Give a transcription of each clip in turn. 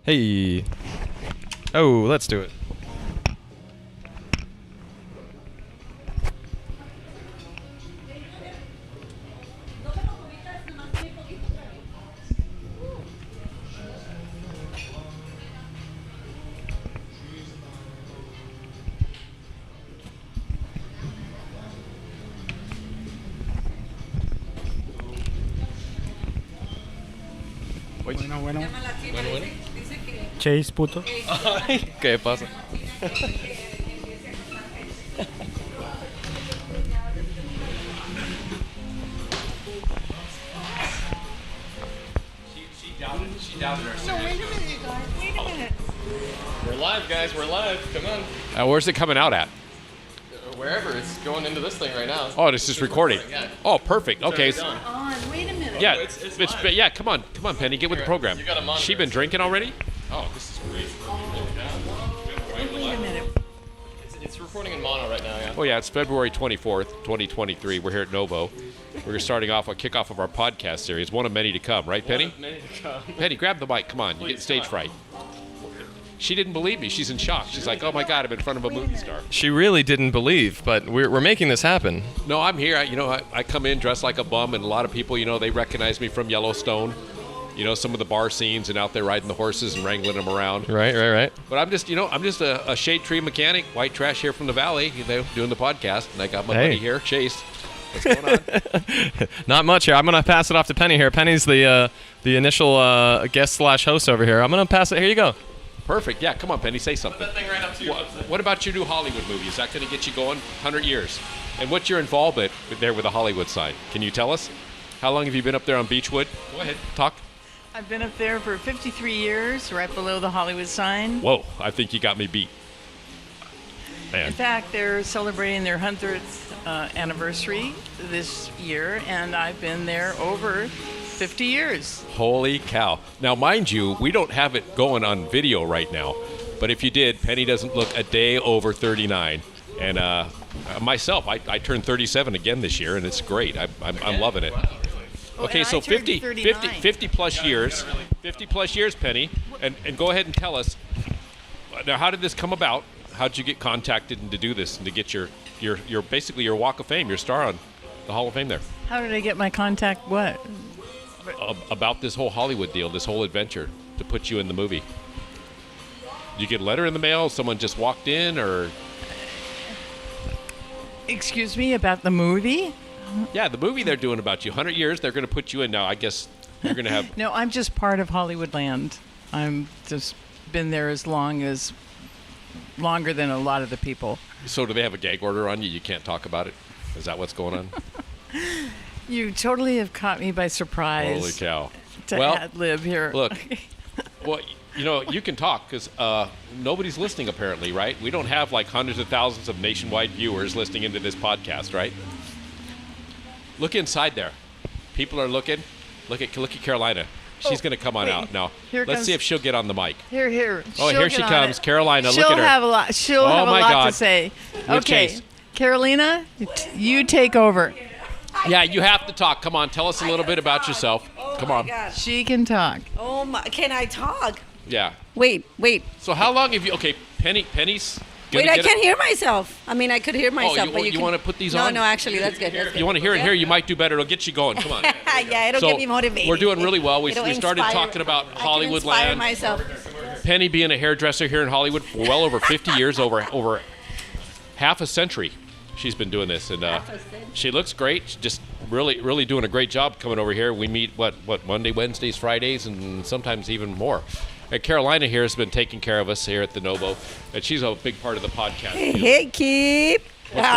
Hey. Oh, let's do it. Bueno. Chase, puto. Ay, ¿qué pasa? She doubted our So wait a minute, guys. Wait a minute. We're live, guys. We're live. Come on. Where's it coming out at? Wherever. It's going into this thing right now. Oh, it's just recording. Yeah. Oh, perfect. Okay. On. Wait a minute. Yeah, it's yeah. Come on, Penny. Get with the program. You got a monitor. She been drinking already? Oh, this is great. Wait a minute. It's recording in mono right now, yeah. Oh yeah, it's February 24th, 2023. We're here at Novo. We're starting off a kickoff of our podcast series, one of many to come, right, Penny? Many to come. Penny, grab the mic. Come on, you get stage fright. She didn't believe me. She's in shock. She's like, "Oh my God, I'm in front of a movie star." She really didn't believe, but we're making this happen. No, I'm here. I come in dressed like a bum, and a lot of people, they recognize me from Yellowstone. Some of the bar scenes and out there riding the horses and wrangling them around. Right. But I'm just a shade tree mechanic, white trash here from the valley, doing the podcast. And I got my buddy here, Chase. What's going on? Not much here. I'm going to pass it off to Penny here. Penny's the initial guest/host over here. I'm going to pass it. Here you go. Perfect. Yeah, come on, Penny, say something. Put that thing right up to you. What about your new Hollywood movie? Is that going to get you going 100 years? And what's your involvement there with the Hollywood sign? Can you tell us? How long have you been up there on Beechwood? Go ahead, talk. I've been up there for 53 years, right below the Hollywood sign. Whoa, I think you got me beat. Man. In fact, they're celebrating their 100th anniversary this year, and I've been there over 50 years. Holy cow. Now, mind you, we don't have it going on video right now, but if you did, Penny doesn't look a day over 39. And myself, I turned 37 again this year, and it's great. I'm loving it. Okay, so 50 plus years. 50 plus years, Penny. And go ahead and tell us, now, how did this come about? How did you get contacted and to do this and to get your basically your Walk of Fame, your star on the Hall of Fame there? How did I get my contact? What? About this whole Hollywood deal, this whole adventure to put you in the movie. Did you get a letter in the mail? Someone just walked in, or? Excuse me, about the movie? Yeah, the movie they're doing about you. 100 years, they're going to put you in now. I guess you're going to have... No, I'm just part of Hollywoodland. I'm just been there longer than a lot of the people. So do they have a gag order on you? You can't talk about it? Is that what's going on? You totally have caught me by surprise. Holy cow. To ad-lib here. Look, well, you can talk because nobody's listening apparently, right? We don't have like hundreds of thousands of nationwide viewers listening into this podcast, right? Look inside there. People are looking. Look at Carolina. She's going to come on out now. Let's see if she'll get on the mic. Here. Oh, here she comes. Carolina, she'll look at her. Have a lot. She'll have a lot to say. With Okay, Chase. Carolina, you take over. Yeah, you have to talk. Come on, tell us a little bit about yourself. Come on. She can talk. Oh my! Can I talk? Yeah. Wait. So how long have you? Okay, Penny's. Wait, I can't hear myself. I mean, I could hear myself. Oh, you want to put these on? No, actually, that's good. You want to hear it here? You might do better. It'll get you going. Come on. Yeah, it'll get me motivated. We're doing really well. We started inspire- talking about Hollywood I can land. inspire myself. Penny being a hairdresser here in Hollywood for well over 50 years, over half a century. She's been doing this, and she looks great. She's just really doing a great job coming over here. We meet what Monday, Wednesdays, Fridays, and sometimes even more. And Carolina here has been taking care of us here at the Novo, and she's a big part of the podcast. Hey, Keith. What's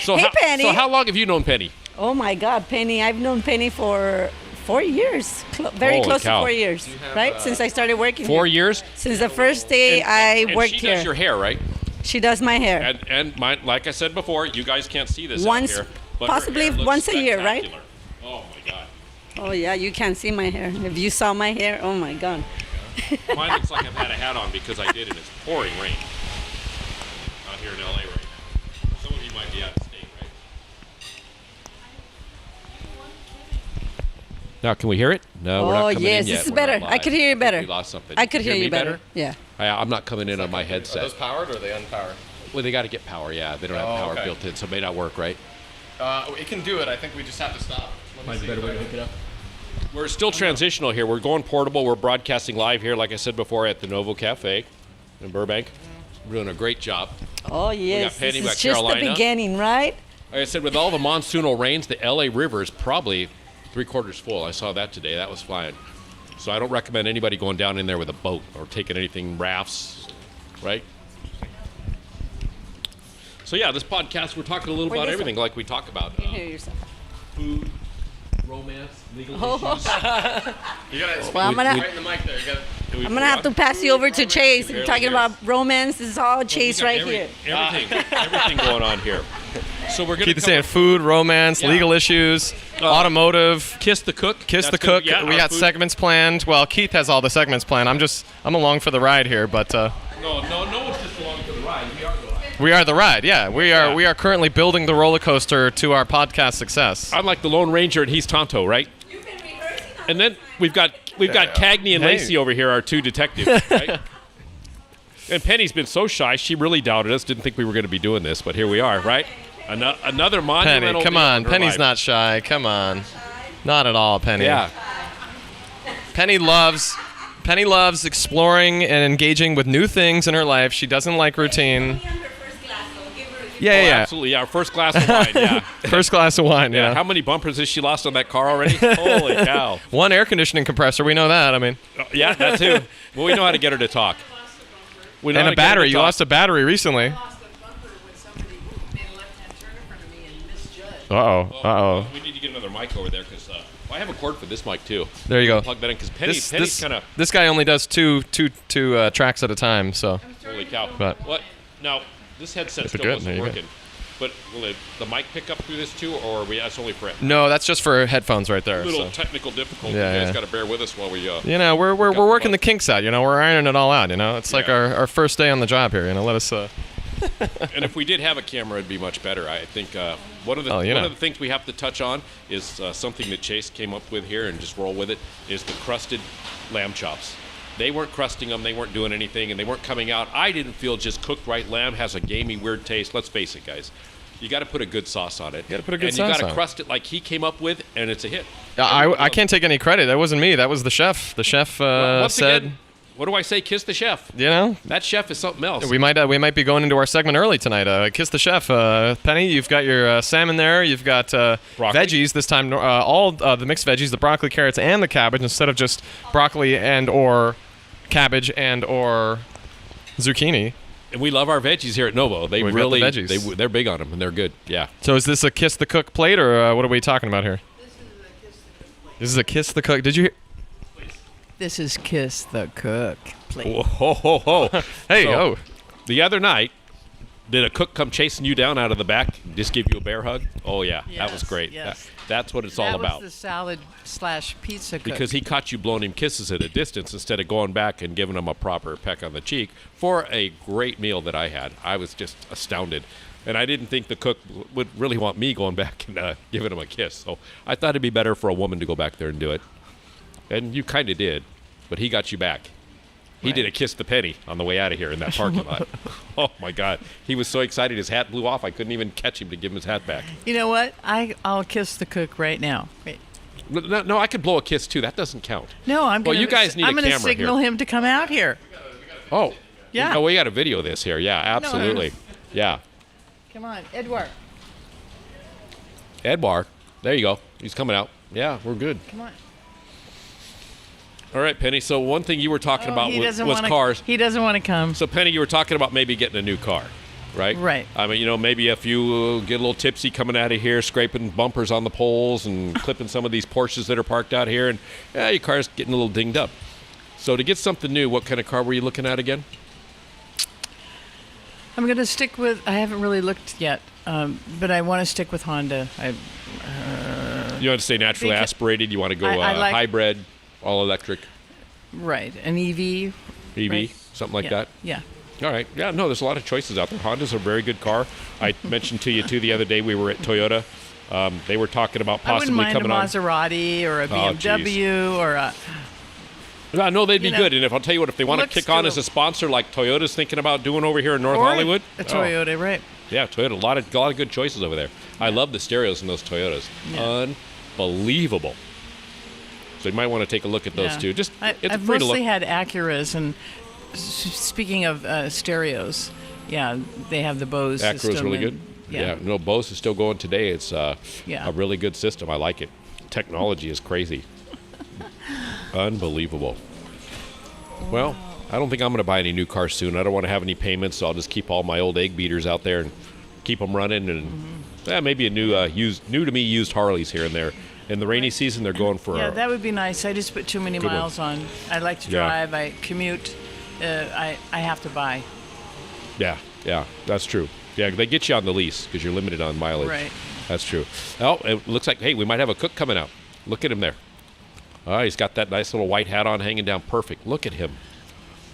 going on? Penny. So how long have you known Penny? Oh my God, Penny! I've known Penny for 4 years. Very Holy close cow. to 4 years, right? Since I started working. 4 here. years? Since the first day I worked she here. does your hair, right? She does my hair. And mine, like I said before, you guys can't see this Once- out here. But her possibly hair looks once a year, right? spectacular. Oh my God. Oh yeah, you can't see my hair. If you saw my hair, oh my God. Mine looks like I've had a hat on because I did it. It's pouring rain out here in LA right now. Some of you might be out of state, right? Now, can we hear it? No, we're not coming yes, in yet. this is We're not better. I live. could hear you better. We lost something. I could hear me you better. Yeah. I'm not coming in on my Are headset. those powered or are they unpowered? Well, they got to get power, yeah. They don't have power okay. built in, so it may not work, right? It can do it. I think we just have to stop. Let me see if I can hook it up. We're still transitional here. We're going portable. We're broadcasting live here, like I said before, at the Novo Cafe in Burbank. We're doing a great job. Oh, yes. Penny, This we is got just Carolina. the beginning, right? Like I said, with all the monsoonal rains, the LA River is probably 3/4 full. I saw that today. That was flying. So I don't recommend anybody going down in there with a boat or taking anything, rafts, right? So yeah, this podcast, we're talking a little about this everything like we talk about. You can hear yourself. Food, romance, legal issues. You gotta Well, I'm gonna right in the mic there. You gotta. I'm gonna have to pass you over to Chase. We're Barely talking here. about romance. This is all Chase right here. Everything going on here. So we're going Keep to saying food, romance, Yeah. legal issues, automotive. Kiss the Cook. Kiss That's the Cook. gonna- yeah, We our got food. segments planned. Well, Keith has all the segments planned. I'm along for the ride here, but No one's just along for the ride. We are the ride. we are the ride. Yeah, we are currently building the roller coaster to our podcast success. I'm like the Lone Ranger and he's Tonto, right? And then we've got Cagney and Hey. Lacey over here, our two detectives, right? And Penny's been so shy, she really doubted us, didn't think we were going to be doing this, but here we are, right? Another monumental Penny, come deal on. in her Penny's life. not shy. Come on. Not at all, Penny. Yeah. Penny loves exploring and engaging with new things in her life. She doesn't like routine. Yeah, Oh, yeah. absolutely. Yeah, our first glass of wine, yeah. First glass of wine, Yeah. yeah. How many bumpers has she lost on that car already? Holy cow. One air conditioning compressor, we know that. I mean, Yeah, that too. Well, we know how to get her to talk. We know and how a to get her to battery. You talk. lost a battery recently. Uh-oh. We need to get another mic over there because I have a cord for this mic too. There you go. Plug that in because Penny's kind of This guy only does two tracks at a time, so. holy cow. But- What? Now this headset Keep it still good. wasn't There you go. working. But will the mic pick up through this too, or that's only for No, that's just for headphones right there. little So. technical difficulty? Yeah, You guys yeah. got to bear with us while we. You know, we're couple working the bucks. kinks out. You know, we're ironing it all out. You know, it's like Yeah. our first day on the job here. You know, let us. And if we did have a camera, it'd be much better. I think one of the Oh, you one know. of the things we have to touch on is something that Chase came up with here, and just roll with it. Is the crusted lamb chops. They weren't crusting them. They weren't doing anything, and they weren't coming out. I didn't feel just cooked right. Lamb has a gamey, weird taste. Let's face it, guys. You got to put a good sauce on it. You gotta put a good and sauce you got on to it. crust it like he came up with, and it's a hit. I can't take any credit. That wasn't me. That was the chef. The chef Once said, again, what do I say? Kiss the chef. you know, That chef is something else. we might be going into our segment early tonight. Kiss the chef. Penny, you've got your salmon there. You've got Broccoli. veggies this time. All the mixed veggies, the broccoli, carrots, and the cabbage, instead of just broccoli and or cabbage and or zucchini. And we love our veggies here at Novo. They We've got the really, veggies. they're big on them, and they're good. Yeah. So is this a kiss the cook plate, or what are we talking about here? This is a kiss the cook. Did you hear? This is Kiss the Cook, please. Whoa, ho, ho, ho. Hey, So, oh. The other night, did a cook come chasing you down out of the back and just give you a bear hug? Oh, yeah. That was Yes, great. yes. That's what it's all That about. was the salad/pizza cook. Because he caught you blowing him kisses at a distance instead of going back and giving him a proper peck on the cheek for a great meal that I had. I was just astounded. And I didn't think the cook would really want me going back and giving him a kiss. So I thought it'd be better for a woman to go back there and do it. And you kind of did, but he got you back. He did a kiss the penny on the way out of here in that parking lot. Oh, my God. He was so excited his hat blew off, I couldn't even catch him to give him his hat back. You know what? I'll kiss the cook right now. Wait. No, I could blow a kiss, too. That doesn't count. No, I'm Well, gonna. you guys need a I'm gonna camera signal here. him to come out here. Oh. Yeah. Oh, we got to video this here. Yeah, absolutely. Yeah. Come on, Edward. Edbar. There you go. He's coming out. Yeah, we're good. Come on. All right, Penny. So one thing you were talking about he was doesn't want cars. He doesn't want to come. So, Penny, you were talking about maybe getting a new car, right? Right. I mean, maybe if you get a little tipsy coming out of here, scraping bumpers on the poles and clipping some of these Porsches that are parked out here, and your car's getting a little dinged up. So to get something new, what kind of car were you looking at again? I'm going to stick with. I haven't really looked yet, but I want to stick with Honda. You want to stay naturally Because- aspirated? You want to go I like- hybrid, all electric, Right, an EV. EV, Right. something like Yeah. that? Yeah. All right. Yeah, no, there's a lot of choices out there. Honda's a very good car. I mentioned to you, too, the other day we were at Toyota They were talking about I wouldn't possibly mind a coming on. Maserati or a Oh, BMW or a. I know they'd be You know, good. And if I'll tell you what, if they want to looks kick on to as a sponsor like Toyota's thinking about doing over here in North or Hollywood. A Toyota, right? Yeah, Toyota. A lot of good choices over there. I love the stereos in those Toyotas. Yeah. Unbelievable. So you might want to take a look at those Yeah. too. Just it's I've free to look. mostly had Acuras, and speaking of stereos, yeah, they have the Bose Acura's system. really and- good. Yeah, no, Bose is still going today. It's Yeah. a really good system. I like it. Technology is crazy. Unbelievable. Well, I don't think I'm going to buy any new cars soon. I don't want to have any payments, so I'll just keep all my old egg beaters out there and keep them running. And maybe a new new to me used Harleys here and there. In the rainy season, they're going for Yeah, that would be nice. I just put too many Good one. miles on. I like to Yeah. drive. I commute. I have to buy. Yeah, that's true. Yeah, they get you on the lease because you're limited on mileage. Right. That's true. Oh, it looks like, hey, we might have a cook coming out. Look at him there. Oh, he's got that nice little white hat on hanging down perfect. Look at him.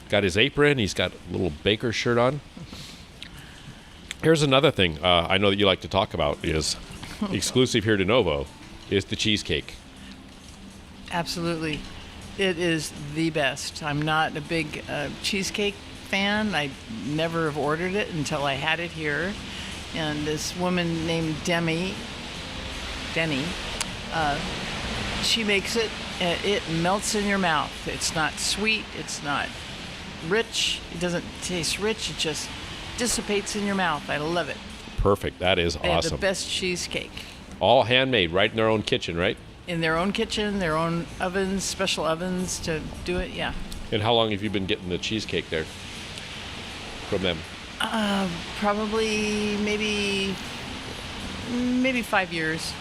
Got his apron. He's got a little baker shirt on. Here's another thing I know that you like to talk about is exclusive here to Novo is the cheesecake. Absolutely. It is the best. I'm not a big cheesecake fan. I never have ordered it until I had it here. And this woman named Denny, she makes it. It melts in your mouth. It's not sweet. It's not rich. It doesn't taste rich. It just dissipates in your mouth. I love it. Perfect. That is They have the awesome. best cheesecake. All handmade, right in their own kitchen, right? In their own kitchen, their own ovens, special ovens to do it. Yeah. And how long have you been getting the cheesecake there from them? Probably maybe 5 years.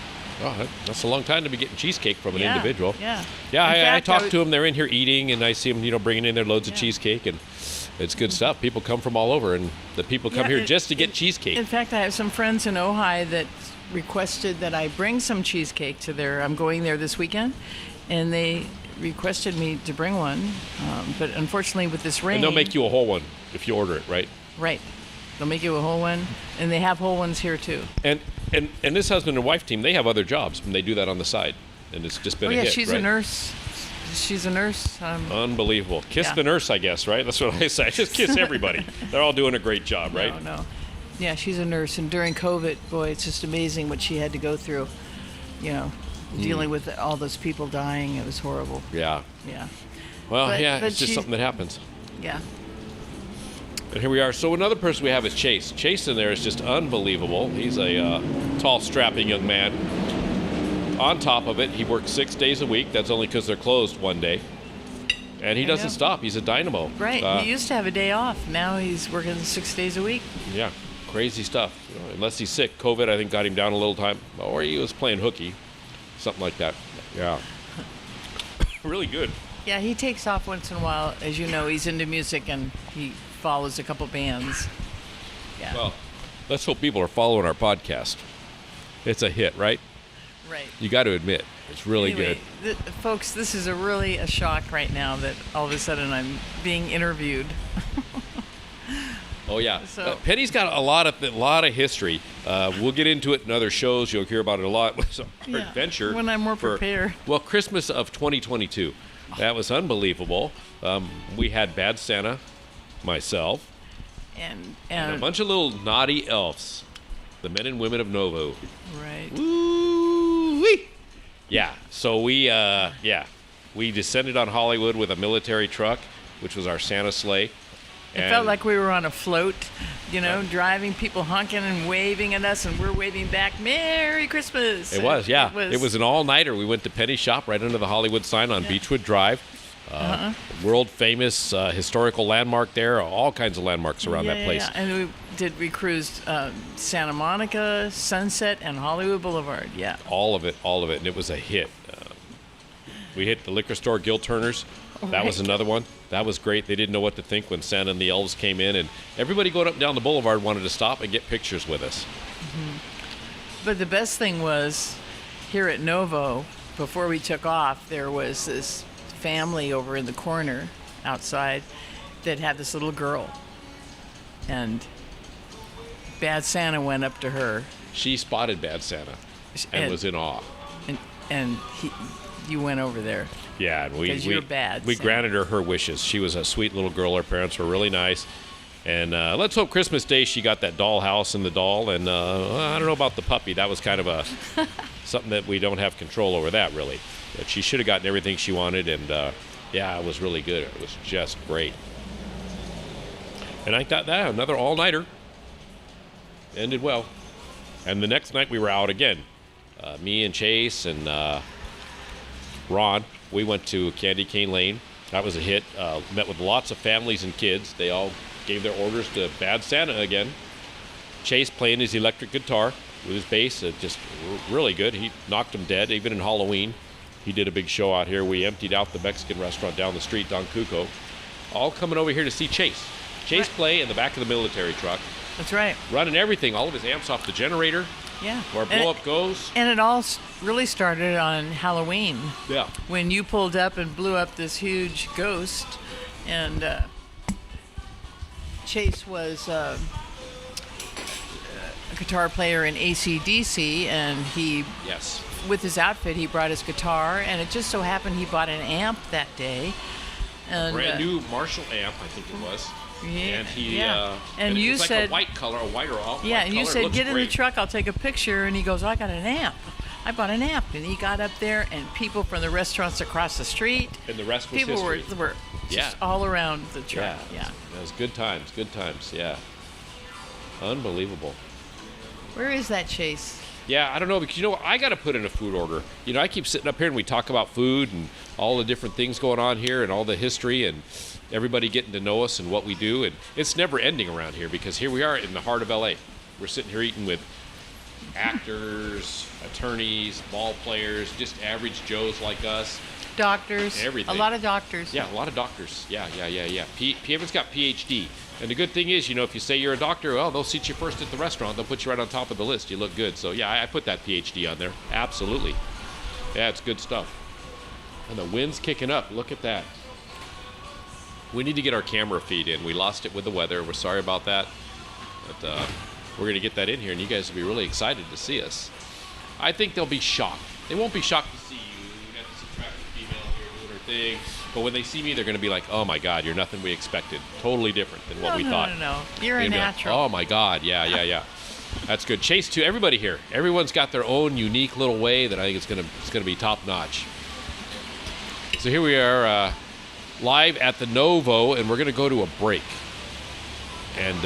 Oh, that's a long time to be getting cheesecake from an Yeah, individual. Yeah. Yeah, In I fact, talked to them. They're in here eating, and I see them, bringing in their loads of cheesecake, and it's good stuff. People come from all over, and the people come here just to get cheesecake. In fact, I have some friends in Ojai that requested that I bring some cheesecake to their. I'm going there this weekend, and they requested me to bring one. But unfortunately, with this rain, And they'll make you a whole one if you order it, right? right. They'll make you a whole one, and they have whole ones here too. And this husband and wife team, they have other jobs, and they do that on the side, and it's just been Oh a yeah, hit, she's right? a nurse. She's a nurse. Unbelievable. Kiss Yeah. the nurse, I guess, right? That's what I say. Just kiss everybody. They're all doing a great job, right? No. Yeah, she's a nurse, and during COVID, boy, it's just amazing what she had to go through. Dealing with all those people dying. It was horrible. Yeah. Yeah. Well, But- yeah, but it's just she- something that happens. Yeah. And here we are. So another person we have is Chase. Chase in there is just unbelievable. He's a tall, strapping young man. On top of it, he works 6 days a week. That's only because they're closed one day. And he I doesn't know. stop. He's a dynamo. Right. He used to have a day off. Now he's working 6 days a week. Yeah, crazy stuff. Unless he's sick. COVID, I think, got him down a little time. Or he was playing hooky. Something like that. Yeah. Really good. Yeah, he takes off once in a while. As you know, he's into music and he follows a couple bands. Yeah. Well, let's hope people are following our podcast. It's a hit, right? right. You got to admit, it's really Anyway, good. folks, this is really a shock right now that all of a sudden I'm being interviewed. Oh yeah, So- Penny's got a lot of history. We'll get into it in other shows. You'll hear about it a lot. It was our Yeah, adventure when I'm more for- prepared. Well, Christmas of 2022. That was unbelievable. We had Bad Santa, myself, And and a bunch of little naughty elves, the men and women of Novo. right. Woo-wee. Yeah. So we descended on Hollywood with a military truck, which was our Santa sleigh. It felt like we were on a float, driving, people honking and waving at us, and we're waving back, Merry Christmas. It was, yeah. It was an all-nighter. We went to Penny Shop right under the Hollywood sign on Beechwood Drive. World famous historical landmark there. All kinds of landmarks around that place. Yeah. And we cruised Santa Monica, Sunset, and Hollywood Boulevard. Yeah. All of it, and it was a hit. We hit the liquor store, Gil Turner's. That was Right. another one. That was great. They didn't know what to think when Santa and the elves came in, and everybody going up and down the boulevard wanted to stop and get pictures with us. But the best thing was, here at Novo, before we took off, there was this family over in the corner outside that had this little girl. And Bad Santa went up to her. She spotted Bad Santa. and was in awe. And you went over there. Yeah, and Because you're bad, we Sam. granted her wishes. She was a sweet little girl. Her parents were really nice. And let's hope Christmas Day she got that doll house and the doll. And I don't know about the puppy. That was kind of something that we don't have control over that, really. But she should have gotten everything she wanted. And, yeah, it was really good. It was just great. And I got that. Another all-nighter. Ended well. And the next night we were out again. Me and Chase and Ron, we went to Candy Cane Lane. That was a hit. Met with lots of families and kids. They all gave their orders to Bad Santa again. Chase playing his electric guitar with his bass, just really good. He knocked him dead, even in Halloween. He did a big show out here. We emptied out the Mexican restaurant down the street, Don Cuco. All coming over here to see Chase. Chase play in the back of the military truck. That's right. Running everything, all of his amps off the generator. Yeah. Where blow up goes. And it all really started on Halloween. Yeah. When you pulled up and blew up this huge ghost, and Chase was a guitar player in AC/DC, and he, Yes. with his outfit, he brought his guitar, and it just so happened he bought an amp that day. And, Brand new Marshall amp, I think it was. Yeah, And he, yeah. And it you was like said, a white color, a white or off. yeah, white and you color. It said, looks get in the great. truck, I'll take a picture. And he goes, I got an amp. I bought an amp. And he got up there, and people from the restaurants across the street, And the rest was people history. were just all around the truck. Yeah. It was good times, yeah. Unbelievable. Where is that Chase? Yeah, I don't know, because, I got to put in a food order. I keep sitting up here and we talk about food and all the different things going on here and all the history and everybody getting to know us and what we do. And it's never ending around here because here we are in the heart of L.A. We're sitting here eating with actors, attorneys, ball players, just average Joes like us. Doctors. Everything. A lot of doctors. Yeah, a lot of doctors. Yeah. Everyone's got PhD. And the good thing is, if you say you're a doctor, well, they'll seat you first at the restaurant. They'll put you right on top of the list. You look good. So, yeah, I put that PhD on there. Absolutely. Yeah, it's good stuff. And the wind's kicking up. Look at that. We need to get our camera feed in. We lost it with the weather. We're sorry about that. But we're going to get that in here, and you guys will be really excited to see us. I think they'll be shocked. They won't be shocked to see you. We got this attractive female here doing her thing. But when they see me, they're going to be like, oh, my God, you're nothing we expected. Totally different than what we thought. No. You're a They're gonna be like, natural. oh, my God. Yeah. That's good. Chase, too. Everybody here. Everyone's got their own unique little way that I think it's gonna be top-notch. So here we are live at the Novo, and we're going to go to a break and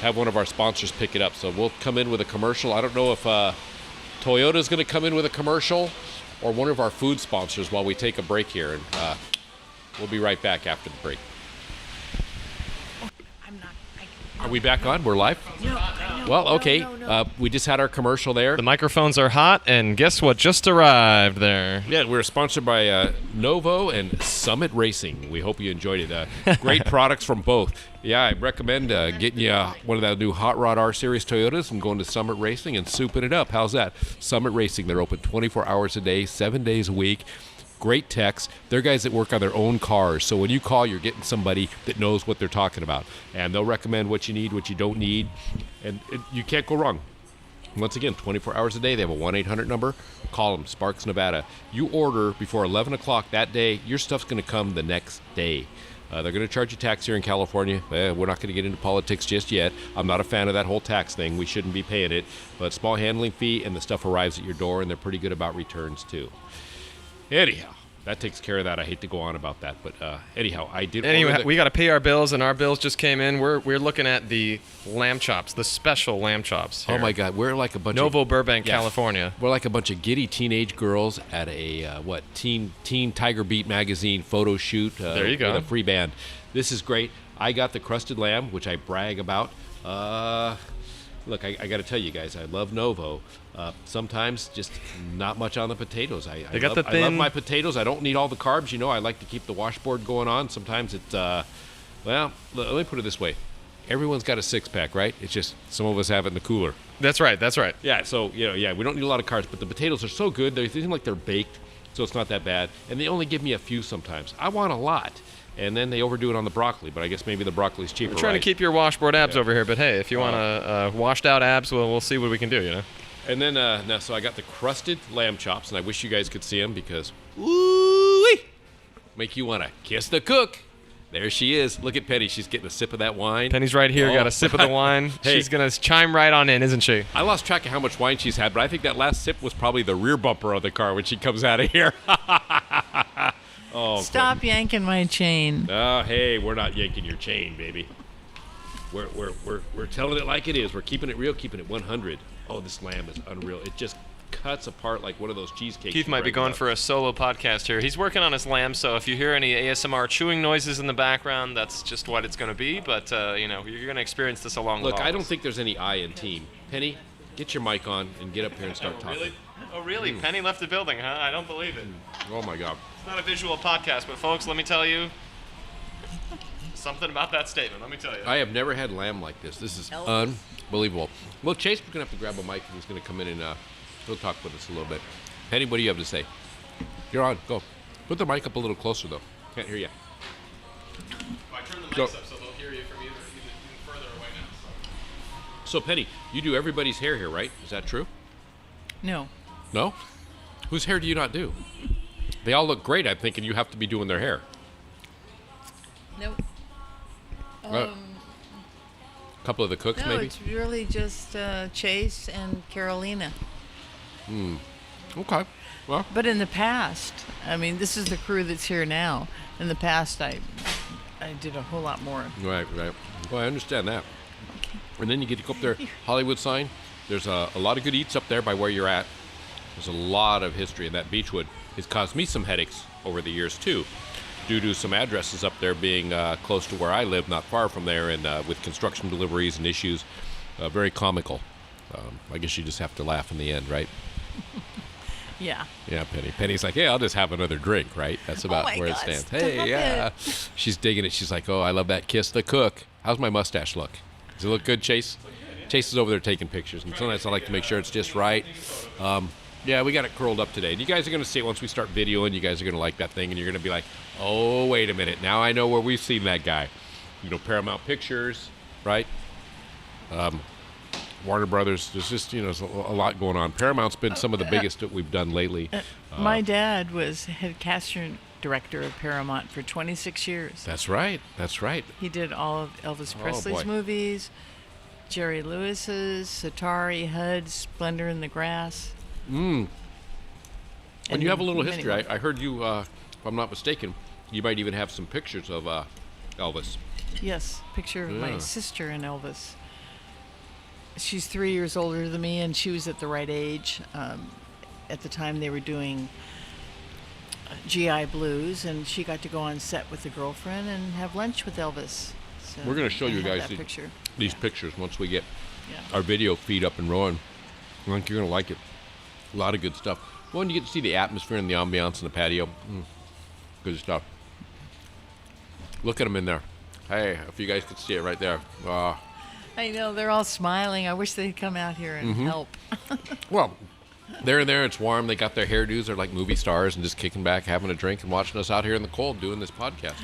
have one of our sponsors pick it up. So we'll come in with a commercial. I don't know if Toyota's going to come in with a commercial or one of our food sponsors while we take a break here. And we'll be right back after the break. Are we back on? We're live? Well, okay. We just had our commercial there. The microphones are hot, and guess what just arrived there? Yeah, we're sponsored by Novo and Summit Racing. We hope you enjoyed it. Great products from both. Yeah, I recommend getting you one of that new Hot Rod R Series Toyotas and going to Summit Racing and souping it up. How's that? Summit Racing, they're open 24 hours a day, 7 days a week. Great techs. They're guys that work on their own cars. So when you call, you're getting somebody that knows what they're talking about. And they'll recommend what you need, what you don't need. And you can't go wrong. Once again, 24 hours a day. They have a 1-800 number. Call them, Sparks, Nevada. You order before 11 o'clock that day, your stuff's going to come the next day. They're going to charge you tax here in California. We're not going to get into politics just yet. I'm not a fan of that whole tax thing. We shouldn't be paying it. But small handling fee, and the stuff arrives at your door, and they're pretty good about returns, too. Anyhow, that takes care of that. I hate to go on about that, but anyhow, I did. Anyway, we got to pay our bills, and our bills just came in. We're looking at the lamb chops, the special lamb chops. Here. Oh my God, we're like a bunch Novo of Burbank, California. We're like a bunch of giddy teenage girls at a Teen Tiger Beat magazine photo shoot. There you go. With a free band. This is great. I got the crusted lamb, which I brag about. Look, I got to tell you guys, I love Novo. Sometimes just not much on the potatoes. I love my potatoes. I don't need all the carbs. I like to keep the washboard going on. Sometimes it's, well, let me put it this way. Everyone's got a six-pack, right? It's just some of us have it in the cooler. That's right. Yeah, so, we don't need a lot of carbs, but the potatoes are so good. They seem like they're baked, so it's not that bad. And they only give me a few sometimes. I want a lot. And then they overdo it on the broccoli, but I guess maybe the broccoli's cheaper. We're trying to keep your washboard abs over here, but hey, if you want washed out abs, we'll see what we can do, And then, now, so I got the crusted lamb chops, and I wish you guys could see them because, ooh, make you want to kiss the cook. There she is. Look at Penny. She's getting a sip of that wine. Penny's right here. Got a sip of the wine. Hey. She's going to chime right on in, isn't she? I lost track of how much wine she's had, but I think that last sip was probably the rear bumper of the car when she comes out of here. Stop yanking my chain. Oh, hey, we're not yanking your chain, baby. We're telling it like it is. We're keeping it real, keeping it 100. Oh, this lamb is unreal. It just cuts apart like one of those cheesecakes. Keith might be going for a solo podcast here. He's working on his lamb, so if you hear any ASMR chewing noises in the background, that's just what it's going to be. But, you're going to experience this along with all Look, I don't of us. think there's any I in team. Penny, get your mic on and get up here and start talking. Really? Oh, really? Penny left the building, huh? I don't believe it. Oh, my God. It's not a visual podcast, but, folks, let me tell you something about that statement. Let me tell you. I have never had lamb like this. This is unbelievable. Well, Chase, we're going to have to grab a mic, and he's going to come in and he'll talk with us a little bit. Penny, what do you have to say? You're on. Go. Put the mic up a little closer, though. Can't hear you. I turned the mics up so they'll hear you from even further away now. So, Penny, you do everybody's hair here, right? Is that true? No. No? Whose hair do you not do? They all look great, I'm thinking you have to be doing their hair. Nope. A couple of the cooks, No, maybe? it's really just Chase and Carolina. Okay. Well, But in the past, I mean, this is the crew that's here now. In the past, I did a whole lot more. right. Well, I understand that. And then you get to go up there, Hollywood sign. There's a lot of good eats up there by where you're at. There's a lot of history, and that Beechwood has caused me some headaches over the years, too, due to some addresses up there being close to where I live, not far from there, and with construction deliveries and issues, very comical. I guess you just have to laugh in the end, right? Yeah. Yeah, Penny. Penny's like, hey, I'll just have another drink, right? That's about my where God, it stands. stop Hey, yeah. it. She's digging it. She's like, oh, I love that kiss the cook. How's my mustache look? Does it look good, Chase? Chase is over there taking pictures, and sometimes I like to make sure it's just right. Yeah, we got it curled up today. And you guys are going to see it once we start videoing. You guys are going to like that thing, and you're going to be like, oh, wait a minute. Now I know where we've seen that guy. You know, Paramount Pictures, right? Warner Brothers. There's just, there's a lot going on. Paramount's been some of the biggest that we've done lately. My dad was head casting director of Paramount for 26 years. That's right. He did all of Elvis Presley's boy. movies, Jerry Lewis's, Satari, HUD, Splendor in the Grass. And you have a little many history. more. I heard you, if I'm not mistaken, you might even have some pictures of Elvis. Yes, picture of my Yeah. sister and Elvis. She's 3 years older than me, and she was at the right age. At the time, they were doing GI Blues, and she got to go on set with a girlfriend and have lunch with Elvis. So We're going to show I you have guys that picture. these pictures once we get Yeah. our video feed up and rolling. I think you're going to like it. A lot of good stuff. Well, and you get to see the atmosphere and the ambiance in the patio. Good stuff. Look at them in there. Hey, if you guys could see it right there. I know, they're all smiling. I wish they'd come out here and help. Well, they're in there. It's warm. They got their hairdos. They're like movie stars and just kicking back, having a drink, and watching us out here in the cold doing this podcast.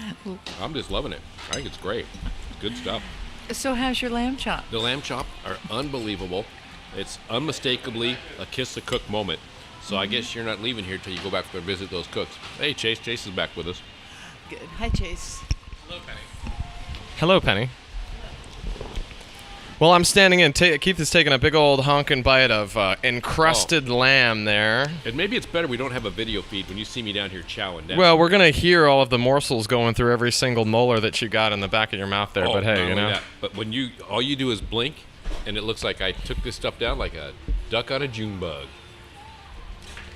I'm just loving it. I think it's great. It's good stuff. So how's your lamb chop? The lamb chop are unbelievable. It's unmistakably a kiss the cook moment. So I guess you're not leaving here till you go back there and visit those cooks. Hey, Chase. Chase is back with us. Good. Hi, Chase. Hello, Penny. Well, I'm standing in. Keith is taking a big old honkin' bite of encrusted lamb there. And maybe it's better we don't have a video feed when you see me down here chowing down. Well, we're going to hear all of the morsels going through every single molar that you got in the back of your mouth there. But not hey, only you know. that, but when all you do is blink, and it looks like I took this stuff down like a duck on a June bug.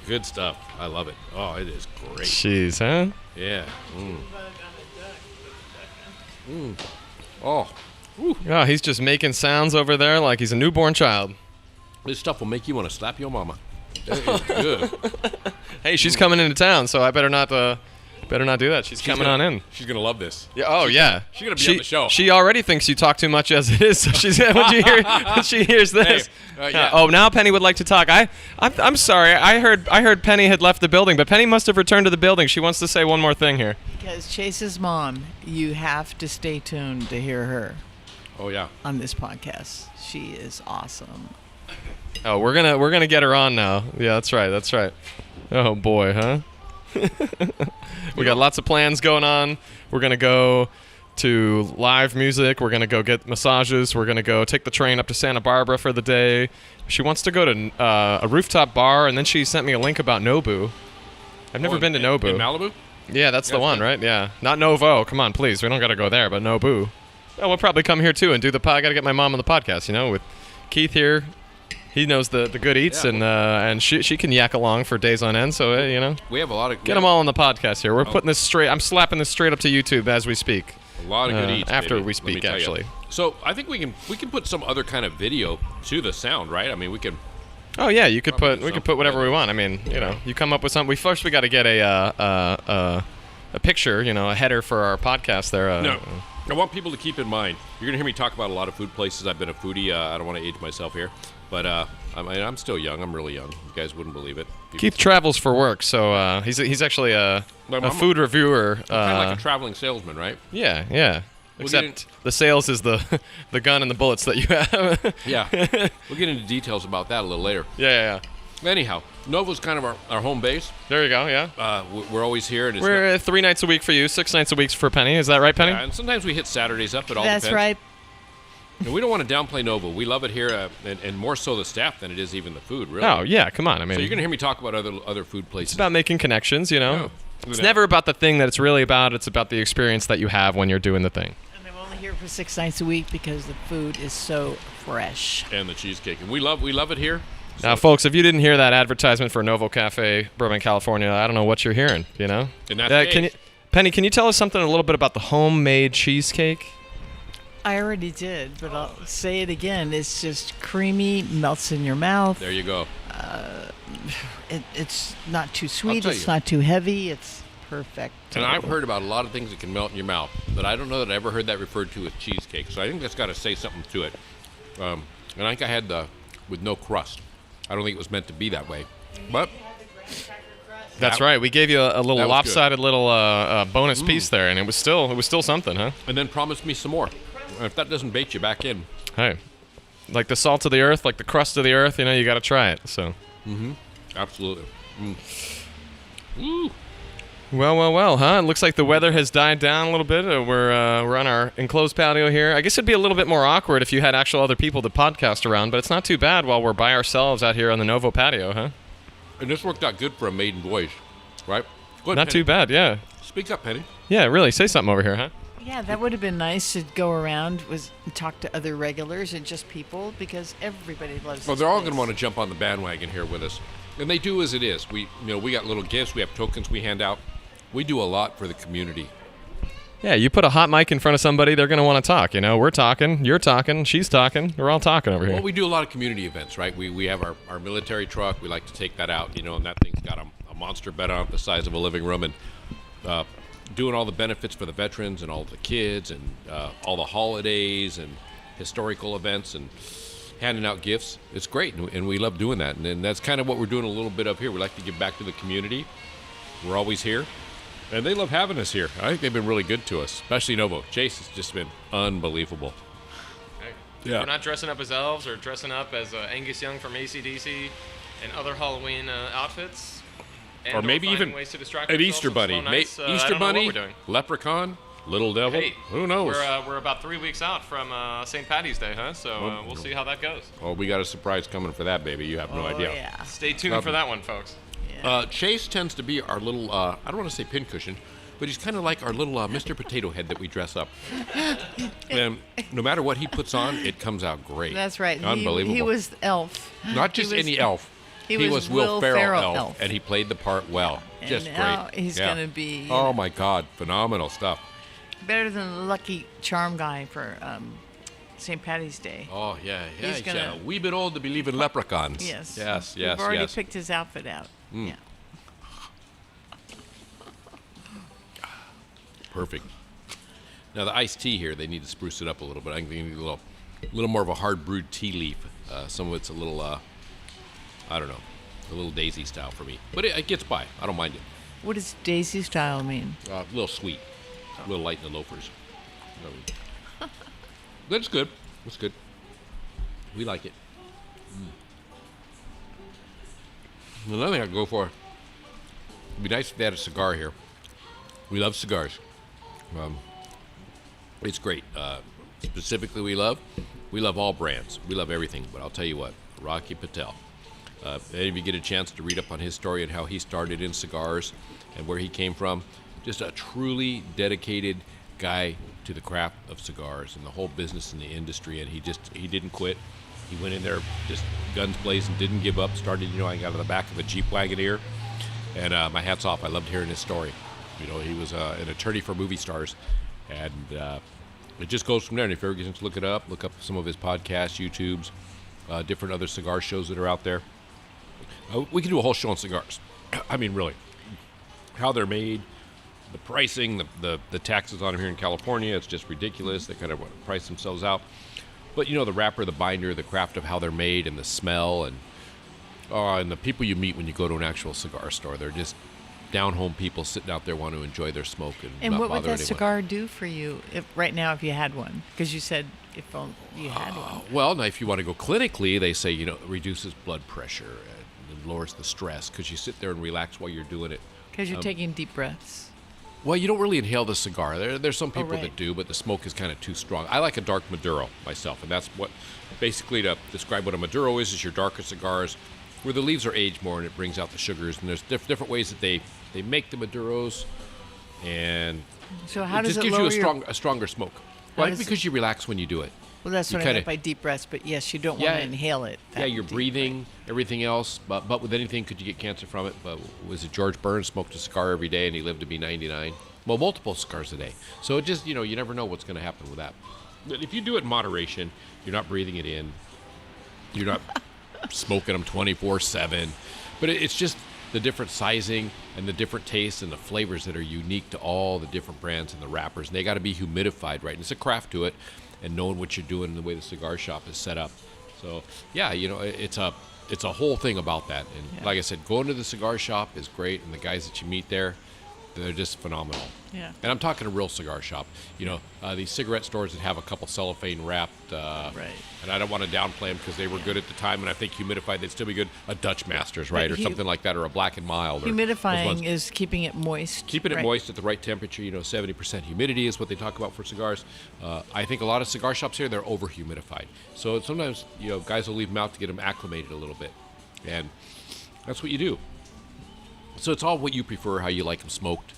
Good stuff. I love it. Oh, it is great. Jeez, huh? Yeah. Oh. Oh, he's just making sounds over there like he's a newborn child. This stuff will make you want to slap your mama. It is good. Hey, she's coming into town, so I better not do that. She's coming on in. She's going to love this. Yeah. Oh, yeah. She's gonna be on the show. She already thinks you talk too much as it is. So she's when she hears this. Hey, yeah. Oh, now Penny would like to talk. I'm sorry. I heard Penny had left the building, but Penny must have returned to the building. She wants to say one more thing here. Because Chase's mom, you have to stay tuned to hear her Oh, yeah. on this podcast. She is awesome. Oh, we're gonna get her on now. Yeah, that's right. That's right. Oh boy, huh? We got lots of plans going on. We're gonna go to live music. We're gonna go get massages. We're gonna go take the train up to Santa Barbara for the day. She wants to go to a rooftop bar, and then she sent me a link about Nobu. I've never been to Nobu. In Malibu? Yeah, that's the one, right? Yeah, not Novo. Come on, please. We don't gotta go there, but Nobu. Oh, we'll probably come here too and do the pod. I gotta get my mom on the podcast. With Keith here. He knows the good eats, and she can yak along for days on end. So we have a lot of get them all on the podcast here. We're putting this straight. I'm slapping this straight up to YouTube as we speak. A lot of good eats after baby. we speak, actually. So I think we can put some other kind of video to the sound, right? I mean, we can. Oh yeah, we could put whatever we want. I mean, you come up with something. We got to get a picture, a header for our podcast there. No. I want people to keep in mind. You're gonna hear me talk about a lot of food places. I've been a foodie. I don't want to age myself here, but I'm still young. I'm really young. You guys wouldn't believe it. Keith travels for work, so he's actually a food reviewer. Kind of like a traveling salesman, right? Yeah. Except the sales is the gun and the bullets that you have. Yeah. We'll get into details about that a little later. Yeah. Anyhow, Novo's kind of our home base. There you go, yeah. We're always here. And we're 3 nights a week for you, 6 nights a week for Penny. Is that right, Penny? Yeah, and sometimes we hit Saturdays up. It all depends. That's right. And we don't want to downplay Novo. We love it here, and more so the staff than it is even the food, really. Oh, yeah, come on. I mean, so you're going to hear me talk about other food places. It's about making connections, Yeah. It's never about the thing that it's really about. It's about the experience that you have when you're doing the thing. And I'm only here for 6 nights a week because the food is so fresh. And the cheesecake. And we love it here. Now, folks, if you didn't hear that advertisement for Novo Cafe, Burbank, California, I don't know what you're hearing, And that's Penny, can you tell us something a little bit about the homemade cheesecake? I already did, but I'll say it again. It's just creamy, melts in your mouth. There you go. It's not too sweet. tell It's you. not too heavy. It's perfect. And I've heard about a lot of things that can melt in your mouth, but I don't know that I ever heard that referred to as cheesecake. So I think that's got to say something to it. And I think I had with no crust. I don't think it was meant to be that way. But That's right. We gave you a little lopsided little bonus Mm. piece there, and it was still something, huh? And then promised me some more. And if that doesn't bait you back in. Hey, like the salt of the earth, like the crust of the earth, you got to try it. So. Absolutely. Ooh. Well, huh? It looks like the weather has died down a little bit. We're on our enclosed patio here. I guess it'd be a little bit more awkward if you had actual other people to podcast around, but it's not too bad while we're by ourselves out here on the Novo patio, huh? And this worked out good for a maiden voice, right? Go ahead, Not Penny. too bad, yeah. Speak up, Penny. Yeah, really. Say something over here, huh? Yeah, that would have been nice to go around and talk to other regulars and just people because everybody loves. Well, this they're all place. going to want to jump on the bandwagon here with us, and they do as it is. We got little gifts. We have tokens we hand out. We do a lot for the community. Yeah, you put a hot mic in front of somebody, they're going to want to talk. We're talking, you're talking, she's talking. We're all talking over here. Well, we do a lot of community events, right? We have our military truck. We like to take that out, and that thing's got a monster bed on it the size of a living room, and doing all the benefits for the veterans and all the kids and all the holidays and historical events and handing out gifts. It's great, and we love doing that. And that's kind of what we're doing a little bit of here. We like to give back to the community. We're always here. And they love having us here. I think they've been really good to us, especially Novo. Chase has just been unbelievable. Hey, Yeah. We're not dressing up as elves or dressing up as Angus Young from AC/DC and other Halloween outfits. Or maybe even ways to distract an ourselves Easter with bunny. slow nights. I Easter don't know what bunny, we're doing. leprechaun, little devil. Hey, who knows? We're about 3 weeks out from St. Patty's Day, huh? So we'll see how that goes. Oh, we got a surprise coming for that, baby. You have no idea. Yeah. Stay tuned for that one, folks. Chase tends to be our little, I don't want to say pincushion, but he's kind of like our little Mr. Potato Head that we dress up. And no matter what he puts on, it comes out great. That's right. Unbelievable. He was elf. Not just any elf. He was Will Ferrell elf, and he played the part well. And Just now great. he's gonna be, Oh my God, phenomenal stuff. better than the Lucky Charm guy for St. Patty's Day. Oh yeah. He's He's gonna- a wee bit old to believe in leprechauns. Yes. Yes. We've already picked his outfit out. Yeah. Perfect. Now the iced tea here, they need to spruce it up a little bit. I think they need a little more of a hard brewed tea leaf. Some of it's a little, I don't know, a little daisy style for me. But it gets by. I don't mind it. What does Daisy style mean? A little sweet, a little light in the loafers. That's good. That's good. We like it. Another thing I'd go for, it'd be nice if they had a cigar here. We love cigars. It's great. Specifically, we love all brands. We love everything. But I'll tell you what, Rocky Patel. If any of you get a chance to read up on his story and how he started in cigars and where he came from, just a truly dedicated guy to the craft of cigars and the whole business in the industry. And he didn't quit. He went in there just guns blazing, didn't give up. Started, I got out of the back of a Jeep Wagoneer, and my hat's off. I loved hearing his story. He was an attorney for movie stars, and it just goes from there. And if you ever get to look it up, look up some of his podcasts, YouTubes, different other cigar shows that are out there. We can do a whole show on cigars. I mean, really, how they're made, the pricing, the taxes on them here in California. It's just ridiculous. They kind of price themselves out. But the wrapper, the binder, the craft of how they're made, and the smell, and the people you meet when you go to an actual cigar store. They're just down-home people sitting out there want to enjoy their smoke and not what would bother that anyone. cigar do for you right now if you had one? Because you said if only you had one. Well, now if you want to go clinically, they say it reduces blood pressure and lowers the stress because you sit there and relax while you're doing it. Because you're taking deep breaths. Well, you don't really inhale the cigar. There's some people right. that do, but the smoke is kind of too strong. I like a dark Maduro myself, and that's what, basically to describe what a Maduro is your darker cigars where the leaves are aged more and it brings out the sugars. And there's different ways that they make the Maduros, and So how it does just it gives lower you your... a stronger smoke. How Well, does because you relax when you do it. Well, that's you what I kinda- meant by deep breaths, but yes, you don't Yeah. want to inhale it. Yeah, you're breathing, everything else. But with anything, could you get cancer from it? But was it George Burns smoked a cigar every day and he lived to be 99? Well, multiple cigars a day. So it just, you never know what's going to happen with that. But if you do it in moderation, you're not breathing it in. You're not smoking them 24/7. But it's just the different sizing and the different tastes and the flavors that are unique to all the different brands and the wrappers. And they got to be humidified, right? And it's a craft to it, and knowing what you're doing and the way the cigar shop is set up. So, yeah, it's a whole thing about that. And like I said, going to the cigar shop is great, and the guys that you meet there, they're just phenomenal. Yeah. And I'm talking a real cigar shop. These cigarette stores that have a couple cellophane wrapped. Right. And I don't want to downplay them because they were good at the time, and I think humidified, they'd still be good. A Dutch Masters, right? Or something like that, or a Black and Mild. Or those Humidifying ones. is keeping it moist. Keeping it right? moist at the right temperature, 70% humidity is what they talk about for cigars. I think a lot of cigar shops here, they're over humidified. So sometimes, guys will leave them out to get them acclimated a little bit. And that's what you do. So it's all what you prefer, how you like them smoked.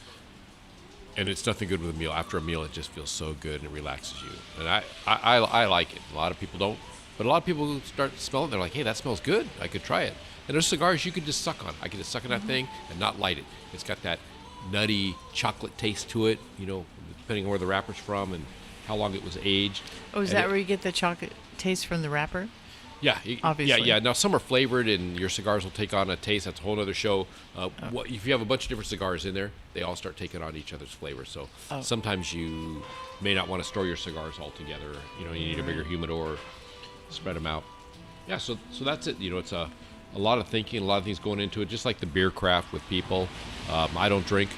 And it's nothing good with a meal. After a meal, it just feels so good and it relaxes you. And I like it. A lot of people don't. But a lot of people start smelling it. They're like, hey, that smells good. I could try it. And there's cigars you could just suck on. I could just suck on that thing and not light it. It's got that nutty chocolate taste to it, depending on where the wrapper's from and how long it was aged. Oh, is And that where you get the chocolate taste from the wrapper? Yeah, Obviously. Yeah. Now some are flavored, and your cigars will take on a taste. That's a whole other show. If you have a bunch of different cigars in there, they all start taking on each other's flavors. So sometimes you may not want to store your cigars all together. You need a bigger humidor, spread them out. Yeah, so that's it. It's a lot of thinking, a lot of things going into it. Just like the beer craft with people. I don't drink,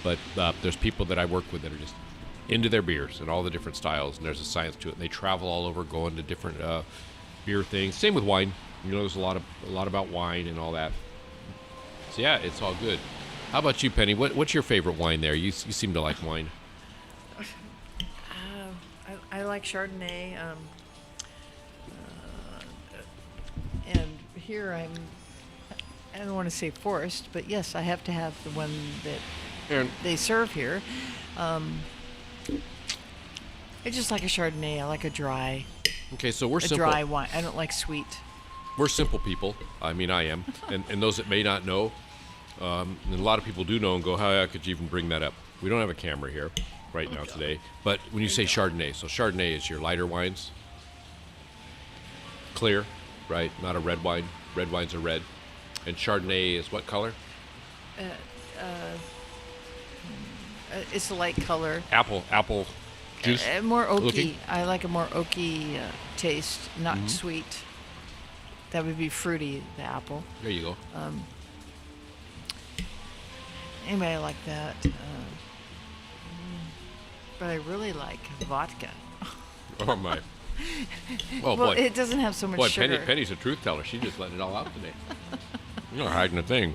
but there's people that I work with that are just into their beers and all the different styles, and there's a science to it. And they travel all over, going to different beer things. Same with wine. There's a lot about wine and all that. So yeah, it's all good. How about you, Penny? What's your favorite wine there? You seem to like wine. I like Chardonnay. And here I don't want to say forced, but yes, I have to have the one that Aaron, they serve here. I just like a Chardonnay. I like a dry so we're simple. dry wine. I don't like sweet. We're simple people. I mean, I am. And those that may not know, and a lot of people do know and go, how could you even bring that up? We don't have a camera here right now today. But when you say Chardonnay, so Chardonnay is your lighter wines. Clear, right? Not a red wine. Red wines are red. And Chardonnay is what color? It's a light color. Apple juice. More oaky. looking? I like a more oaky taste, not Mm-hmm. sweet. That would be fruity, the apple. There you go. Anyway, I like that. But I really like vodka. Oh, my. Oh, Well, boy. it doesn't have so much Boy, sugar. Penny's a truth teller. She just let it all out today. You're not hiding a thing.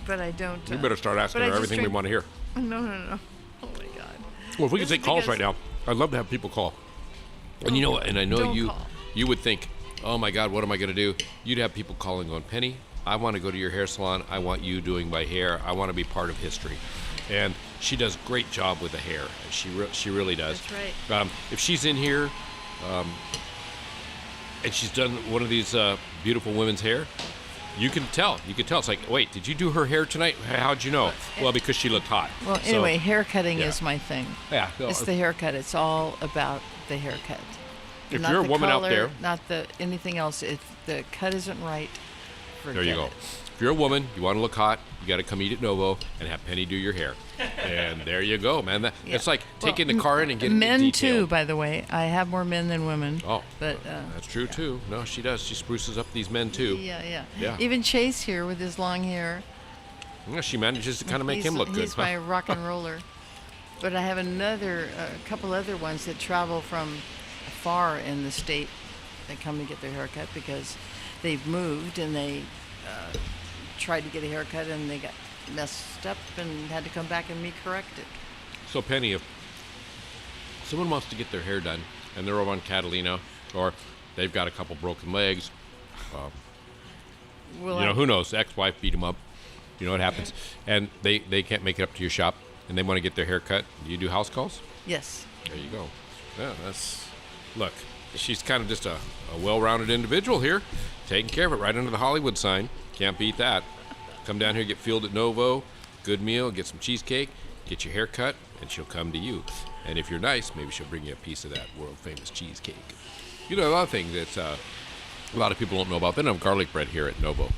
but I don't. You better start asking but I her just everything we drink- want to hear. No. Oh my God. Well, if we could This is take calls because- right now, I'd love to have people call. And you know what? And I know Don't you call. you would think, oh my God, what am I going to do? You'd have people calling on Penny. I want to go to your hair salon. I want you doing my hair. I want to be part of history. And she does a great job with the hair. She really does. That's right. If she's in here, and she's done one of these beautiful women's hair, you can tell. You can tell. It's like, wait, did you do her hair tonight? How'd you know? Well, because she looked hot. Well, So, anyway, hair cutting yeah. is my thing. Yeah. no, It's the haircut. It's all about the haircut. If Not you're a the woman out color, there- not the anything else. If the cut isn't right, forget There you go. it. If you're a woman, you want to look hot, you got to come eat at Novo and have Penny do your hair. And there you go, man. Yeah. It's like taking Well, the car in and getting men it detailed. too. By the way, I have more men than women. Oh, but that's true too. No, she does. She spruces up these men too. Yeah. Yeah. Even Chase here with his long hair. Yeah, she manages to kind of make him look good. He's my rock and roller. But I have a couple other ones that travel from far in the state. They come to get their haircut because they've moved and they tried to get a haircut and they got messed up and had to come back and correct it. So Penny, if someone wants to get their hair done and they're over on Catalina, or they've got a couple broken legs, Well, who knows? The ex-wife beat them up. You know what happens, and they can't make it up to your shop, and they want to get their hair cut. Do you do house calls? Yes. There you go. Yeah, look, she's kind of just a well-rounded individual here, taking care of it right under the Hollywood sign. Can't beat that. Come down here, get fueled at Novo, good meal, get some cheesecake, get your hair cut, and she'll come to you. And if you're nice, maybe she'll bring you a piece of that world-famous cheesecake. You know, another thing that a lot of people don't know about, they don't have garlic bread here at Novo.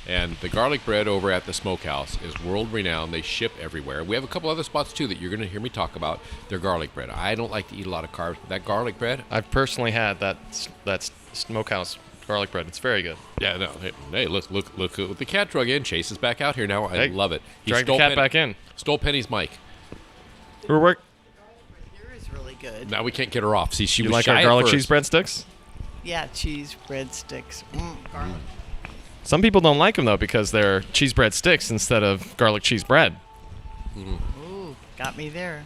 And the garlic bread over at the Smokehouse is world-renowned. They ship everywhere. We have a couple other spots, too, that you're going to hear me talk about. Their garlic bread. I don't like to eat a lot of carbs, but that garlic bread, I've personally had that Smokehouse garlic bread. It's very good. yeah, no. Hey, look what the cat drug in. Chase is back out here now. I Hey, love it. He drag the stole cat back in. Stole Penny's mic. We're work. Here is really good. Now we can't get her off. See, she You was like shy our at garlic first. cheese breadsticks? Yeah, cheese breadsticks. Garlic. Some people don't like them though because they're cheese bread sticks instead of garlic cheese bread. Ooh, got me there.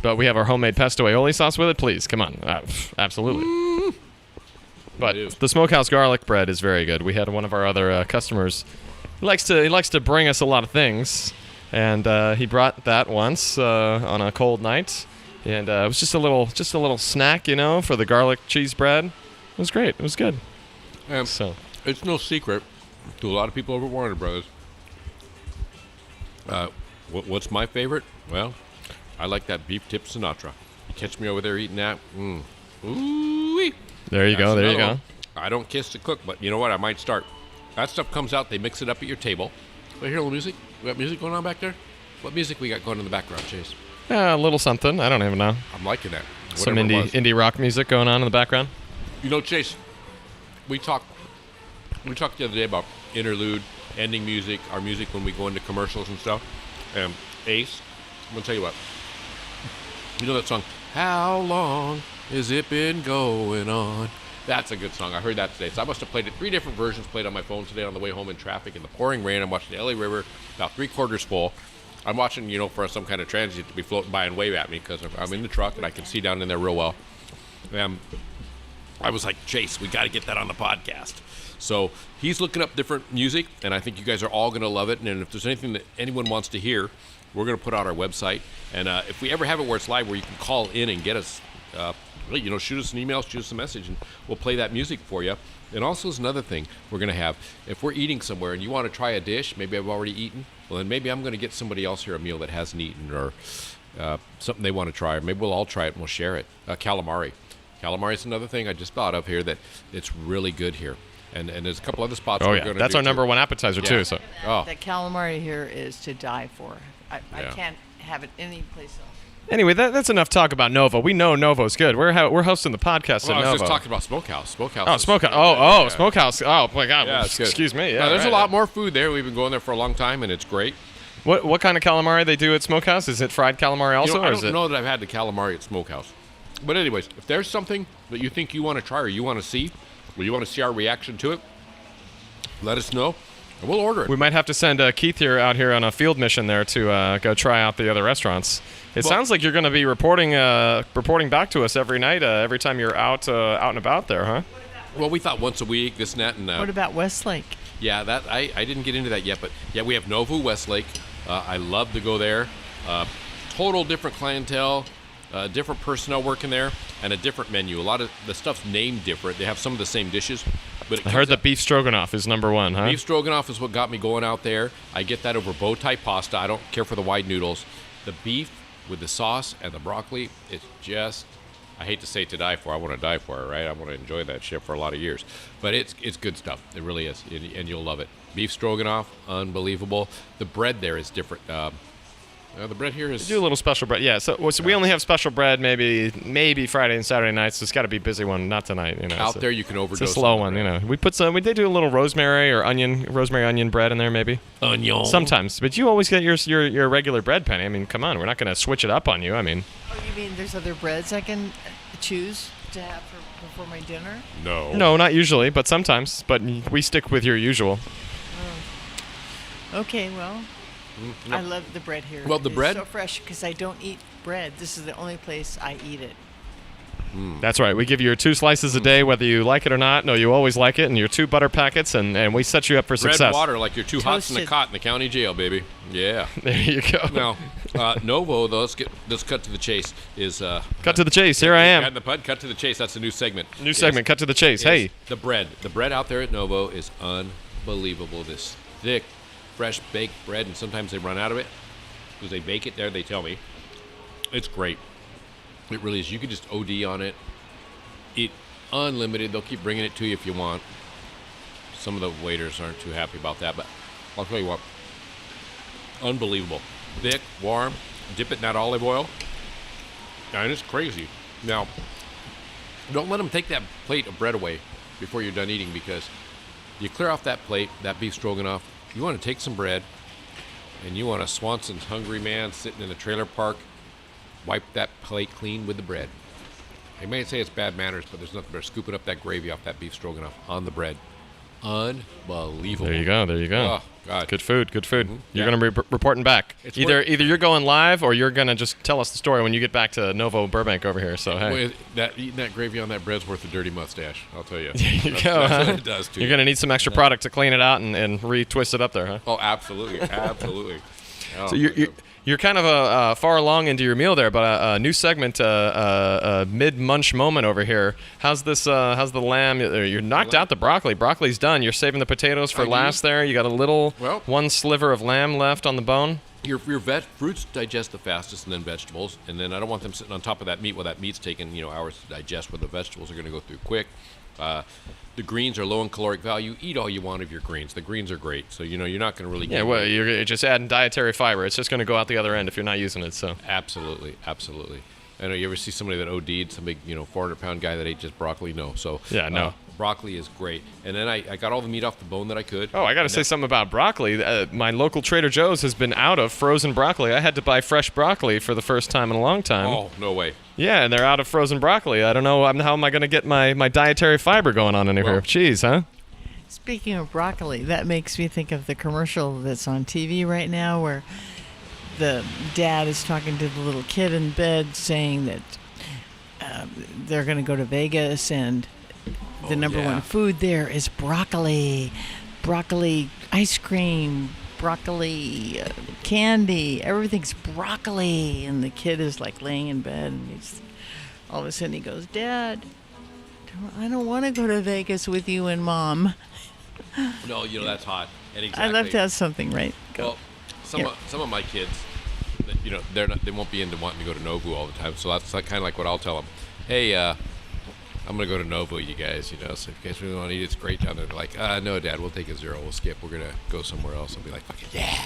But we have our homemade pesto aioli sauce with it. Please, come on, absolutely. But do. the Smokehouse garlic bread is very good. We had one of our other customers. He likes to bring us a lot of things, and he brought that once on a cold night, and it was just a little snack, for the garlic cheese bread. It was great. It was good. So It's no secret to a lot of people over at Warner Brothers. What's my favorite? Well, I like that beef tip Sinatra. You catch me over there eating that. Ooh-wee. there you go. That's There you another go. one. I don't kiss the cook, but you know what? I might start. That stuff comes out. They mix it up at your table. Wait, hear a little music? We got music going on back there? What music we got going in the background, Chase? Yeah, a little something. I don't even know. I'm liking that. Some Whatever it was. indie rock music going on in the background. You know, Chase, we talked the other day about interlude, ending music, our music when we go into commercials and stuff. Ace, I'm going to tell you what. You know that song, How Long Has It Been Going On? That's a good song. I heard that today. So I must have played it 3 different versions, played on my phone today on the way home in traffic in the pouring rain. I'm watching the LA River, about 3/4 full. I'm watching, for some kind of transient to be floating by and wave at me because I'm in the truck and I can see down in there real well. I was like, Chase, we got to get that on the podcast. So he's looking up different music, and I think you guys are all going to love it. And if there's anything that anyone wants to hear, we're going to put out our website. And if we ever have it where it's live, where you can call in and get us, shoot us an email, shoot us a message, and we'll play that music for you. And also is another thing we're going to have. If we're eating somewhere and you want to try a dish, maybe I've already eaten, well, then maybe I'm going to get somebody else here a meal that hasn't eaten or something they want to try. Or maybe we'll all try it and we'll share it. Calamari. Calamari is another thing I just thought of here that it's really good here. And there's a couple other spots Oh we're yeah, going to that's do our number too. one appetizer Yeah. too. So Oh. The calamari here is to die for. I Yeah. can't have it anyplace else. anyway, that's enough talk about Novo. We know Novo's good. We're hosting the podcast Well, at I was Novo. just talking about Smokehouse. Smokehouse. Oh, is- Smokehouse. Yeah. Smokehouse. Oh my God. Yeah, it's good. Excuse me. Yeah. No, there's right. a lot more food there. We've been going there for a long time, and it's great. What kind of calamari they do at Smokehouse? Is it fried calamari also, I or is don't it? know that I've had the calamari at Smokehouse. But anyways, if there's something that you think you want to try or you want to see, or you want to see our reaction to it, let us know, and we'll order it. We might have to send Keith out here on a field mission there to go try out the other restaurants. It sounds like you're going to be reporting back to us every night, every time you're out and about there, huh? Well, we thought once a week, this and that. And, What about Westlake? Yeah, that I didn't get into that yet, but yeah, we have Novo Westlake. I love to go there. Total different clientele, different personnel working there, and a different menu. A lot of the stuff's named different. They have some of the same dishes, but I heard that beef stroganoff is number one, huh? Beef stroganoff is what got me going out there. I get that over bow tie pasta. I don't care for the wide noodles. The beef with the sauce and the broccoli, it's just, I hate to say to die for. I want to die for it, right? I want to enjoy that shit for a lot of years. But it's good stuff. It really is, and you'll love it. Beef stroganoff, unbelievable. The bread there is different. The bread here is... We do a little special bread, yeah. So we only have special bread maybe Friday and Saturday nights. So it's got to be a busy one, not tonight. You know, out there you can overdose. It's a slow one, you know. We did do a little rosemary onion bread in there, maybe. Onion. Sometimes, but you always get your regular bread, Penny. I mean, come on, we're not going to switch it up on you. I mean. Oh, you mean there's other breads I can choose to have before my dinner? No, not usually, but sometimes. But we stick with your usual. Okay, well. No. I love the bread here. Well, the bread? It's so fresh because I don't eat bread. This is the only place I eat it. That's right. We give you your 2 slices a day, whether you like it or not. No, you always like it, and your 2 butter packets, and we set you up for success. Red water like you're 2 hots in the Toasted. cot in the county jail, baby. Yeah. There you go. Now, Novo, though, let's cut to the chase. Cut to the chase. Here I am. Cut in the Pud, cut to the chase. That's a new segment. New segment. Cut to the chase. Hey. The bread out there at Novo is unbelievable. This thick, fresh baked bread, and sometimes they run out of it because they bake it there. They tell me it's great. It really is. You can just OD on it. It unlimited. They'll keep bringing it to you if you want. Some of the waiters aren't too happy about that, but I'll tell you what. Unbelievable. Thick, warm. Dip it in that olive oil, and it's crazy. Now, don't let them take that plate of bread away before you're done eating, because you clear off that plate, that beef stroganoff. You want to take some bread, and you want a Swanson's hungry man sitting in a trailer park, wipe that plate clean with the bread. They may say it's bad manners, but there's nothing better scooping up that gravy off that beef stroganoff on the bread. Unbelievable. There you go. Oh, God. Good food. Mm-hmm. You're going to be reporting back. It's Either you're going live, or you're going to just tell us the story when you get back to Novo Burbank over here. So, hey. Eating that gravy on that bread's worth a dirty mustache, I'll tell you. There you That's go. what it does to You're you. going to need some extra product to clean it out and re-twist it up there, huh? Oh, absolutely. Absolutely. Oh, So you're kind of far along into your meal there, but a new segment, mid-munch moment over here. How's this? How's the lamb? You're knocked out the broccoli. Broccoli's done. You're saving the potatoes for last there. You got a little one sliver of lamb left on the bone. Your fruits digest the fastest, and then vegetables. And then I don't want them sitting on top of that meat while that meat's taking hours to digest, where the vegetables are going to go through quick. The greens are low in caloric value. Eat all you want of your greens. The greens are great. So, you're not going to really get... Yeah, well, you're just adding dietary fiber. It's just going to go out the other end if you're not using it, so... Absolutely. I know you ever see somebody that OD'd, some big, 400-pound guy that ate just broccoli? No. So, yeah, no. Broccoli is great. And then I got all the meat off the bone that I could. Oh, I got to say something about broccoli. My local Trader Joe's has been out of frozen broccoli. I had to buy fresh broccoli for the first time in a long time. Oh, no way. Yeah, and they're out of frozen broccoli. I don't know how am I going to get my dietary fiber going on in here. Jeez, huh? Speaking of broccoli, that makes me think of the commercial that's on TV right now where the dad is talking to the little kid in bed saying that they're going to go to Vegas and the number one food there is broccoli ice cream, broccoli candy, everything's broccoli. And the kid is like laying in bed, and all of a sudden he goes, "Dad, I don't want to go to Vegas with you and Mom." No, that's hot. And exactly. I'd love to have something, right? Well, some of my kids, they won't be into wanting to go to Novo all the time. So that's kind of like what I'll tell them. Hey, I'm going to go to Novo, you guys, so if you guys really want to eat, it's great down there. They're like, no, Dad, we'll take a zero. We'll skip. We're going to go somewhere else. I'll be like, fucking yeah.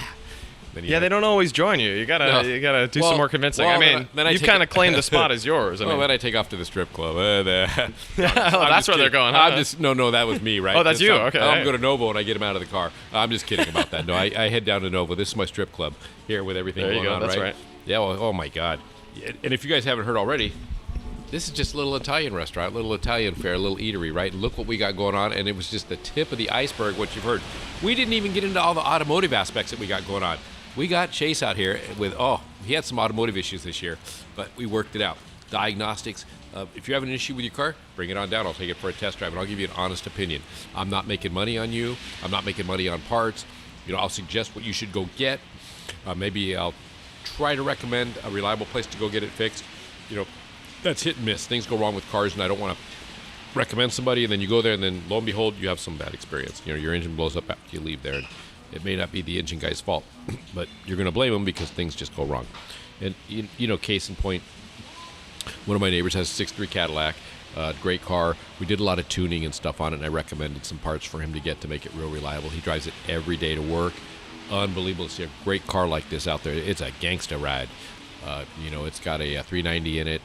They don't always join you. You gotta do some more convincing. Well, then you've kind of claimed the spot as yours. Then I take off to the strip club. That's where they're going, huh? No, that was me, right? Oh, that's you. Okay. I'm going to Novo and I get him out of the car. I'm just kidding about that. No, I head down to Novo. This is my strip club here with everything there going you go. on, That's right? Yeah, well, oh my God. And if you guys haven't heard already, this is just a little Italian restaurant, a little Italian fare, a little eatery, right? And look what we got going on, and it was just the tip of the iceberg, what you've heard. We didn't even get into all the automotive aspects that we got going on. We got Chase out here with, he had some automotive issues this year, but we worked it out. Diagnostics. If you have an issue with your car, bring it on down. I'll take it for a test drive, and I'll give you an honest opinion. I'm not making money on you. I'm not making money on parts. I'll suggest what you should go get. Maybe I'll try to recommend a reliable place to go get it fixed. That's hit and miss. Things go wrong with cars, and I don't want to recommend somebody, and then you go there, and then lo and behold, you have some bad experience. Your engine blows up after you leave there, and it may not be the engine guy's fault, but you're going to blame him because things just go wrong. And, case in point, one of my neighbors has a 6.3 Cadillac, great car. We did a lot of tuning and stuff on it, and I recommended some parts for him to get to make it real reliable. He drives it every day to work. Unbelievable to see a great car like this out there. It's a gangsta ride. It's got a 390 in it.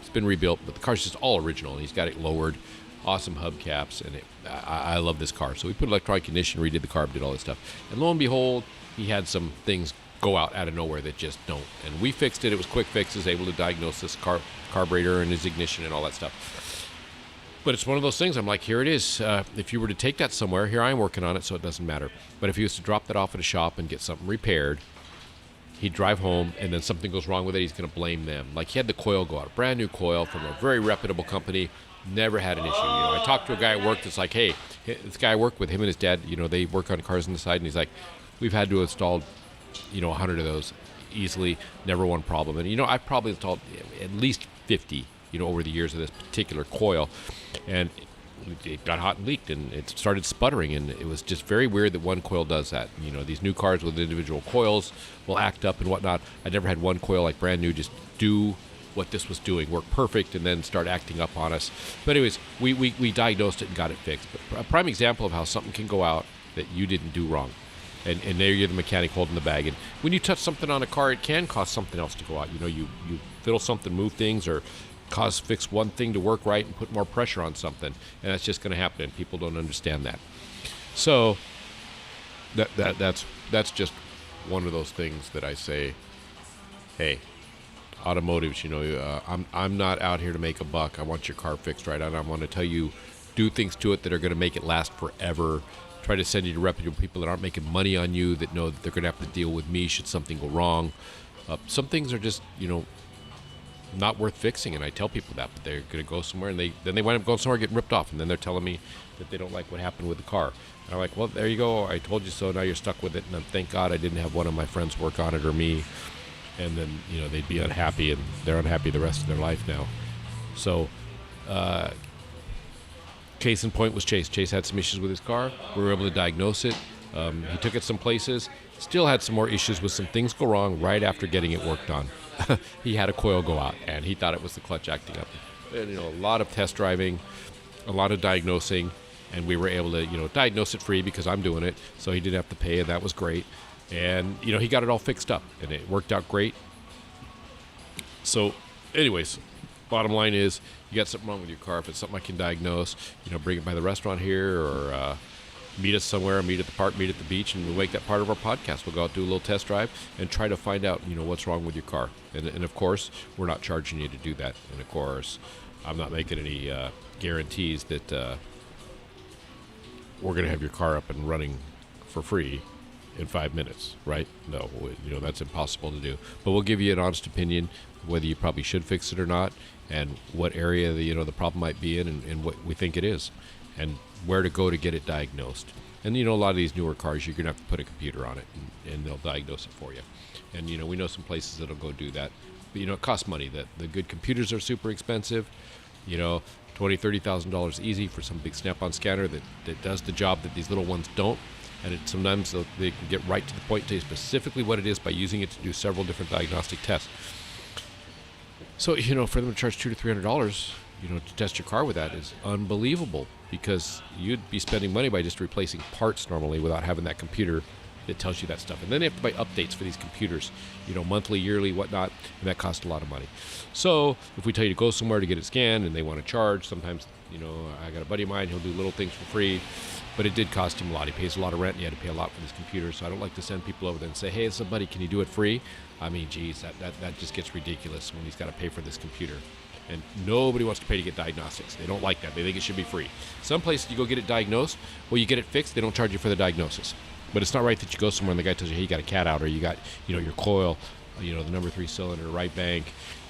It's been rebuilt, but the car's just all original, and he's got it lowered. Awesome hubcaps, and I love this car. So we put electronic ignition, redid the carb, did all this stuff. And lo and behold, he had some things go out of nowhere that just don't. And we fixed it. It was quick fixes, able to diagnose this carburetor and his ignition and all that stuff. But it's one of those things. I'm like, here it is. If you were to take that somewhere, here I am working on it, so it doesn't matter. But if he was to drop that off at a shop and get something repaired, he'd drive home, and then something goes wrong with it, he's going to blame them. Like, he had the coil go out, a brand new coil from a very reputable company, never had an issue. I talked to a guy at work that's like, hey, this guy I work with, him and his dad, they work on cars on the side, and he's like, we've had to install, 100 of those easily, never one problem. And, I've probably installed at least 50, over the years of this particular coil, and it got hot and leaked, and it started sputtering, and it was just very weird that one coil does that. These new cars with individual coils will act up and whatnot. I never had one coil like brand new just do what this was doing, work perfect, and then start acting up on us. But anyways, we diagnosed it and got it fixed. But a prime example of how something can go out that you didn't do wrong. And there you're the mechanic holding the bag. And when you touch something on a car, it can cause something else to go out. You fiddle something, move things, or fix one thing to work right and put more pressure on something, and that's just going to happen, and people don't understand that. So that's just one of those things that I say, hey, automotives, I'm not out here to make a buck. I want your car fixed right, and I want to tell you, do things to it that are going to make it last forever. Try to send you to reputable people that aren't making money on you, that know that they're going to have to deal with me should something go wrong. Some things are just, not worth fixing, and I tell people that, but they're going to go somewhere, and then they wind up going somewhere, getting ripped off, and then they're telling me that they don't like what happened with the car. And I'm like, well, there you go. I told you so. Now you're stuck with it, and thank God I didn't have one of my friends work on it or me, and then they'd be unhappy, and they're unhappy the rest of their life now. So, case in point was Chase. Chase had some issues with his car. We were able to diagnose it. He took it some places. Still had some more issues with some things go wrong right after getting it worked on. He had a coil go out, and he thought it was the clutch acting up. And, a lot of test driving, a lot of diagnosing, and we were able to, diagnose it free because I'm doing it, so he didn't have to pay, and that was great. And, he got it all fixed up, and it worked out great. So, anyways, bottom line is, you got something wrong with your car. If it's something I can diagnose, bring it by the restaurant here, or meet us somewhere, meet at the park, meet at the beach, and we'll make that part of our podcast. We'll go out, do a little test drive, and try to find out, what's wrong with your car. And of course, we're not charging you to do that. And of course, I'm not making any guarantees that we're going to have your car up and running for free in 5 minutes, right? No, that's impossible to do. But we'll give you an honest opinion whether you probably should fix it or not, and what area the problem might be in, and what we think it is, and where to go to get it diagnosed. And a lot of these newer cars, you're gonna have to put a computer on it, and they'll diagnose it for you. And we know some places that'll go do that, but it costs money. The good computers are super expensive. $20,000-$30,000 easy for some big Snap-on scanner that does the job that these little ones don't. And sometimes they can get right to the point, tell you specifically what it is by using it to do several different diagnostic tests. So, for them to charge $200 to $300, to test your car with that is unbelievable, because you'd be spending money by just replacing parts normally without having that computer that tells you that stuff. And then they have to buy updates for these computers, monthly, yearly, whatnot, and that costs a lot of money. So if we tell you to go somewhere to get it scanned and they want to charge, sometimes, I got a buddy of mine, he'll do little things for free, but it did cost him a lot. He pays a lot of rent, and he had to pay a lot for this computer, so I don't like to send people over there and say, hey, somebody, can you do it free? I mean, geez, that just gets ridiculous when he's got to pay for this computer. And nobody wants to pay to get diagnostics. They don't like that. They think it should be free. Some places you go get it diagnosed, well, you get it fixed, they don't charge you for the diagnosis. But it's not right that you go somewhere and the guy tells you, hey, you got a cat out, or you got, your coil, the number 3 cylinder, right bank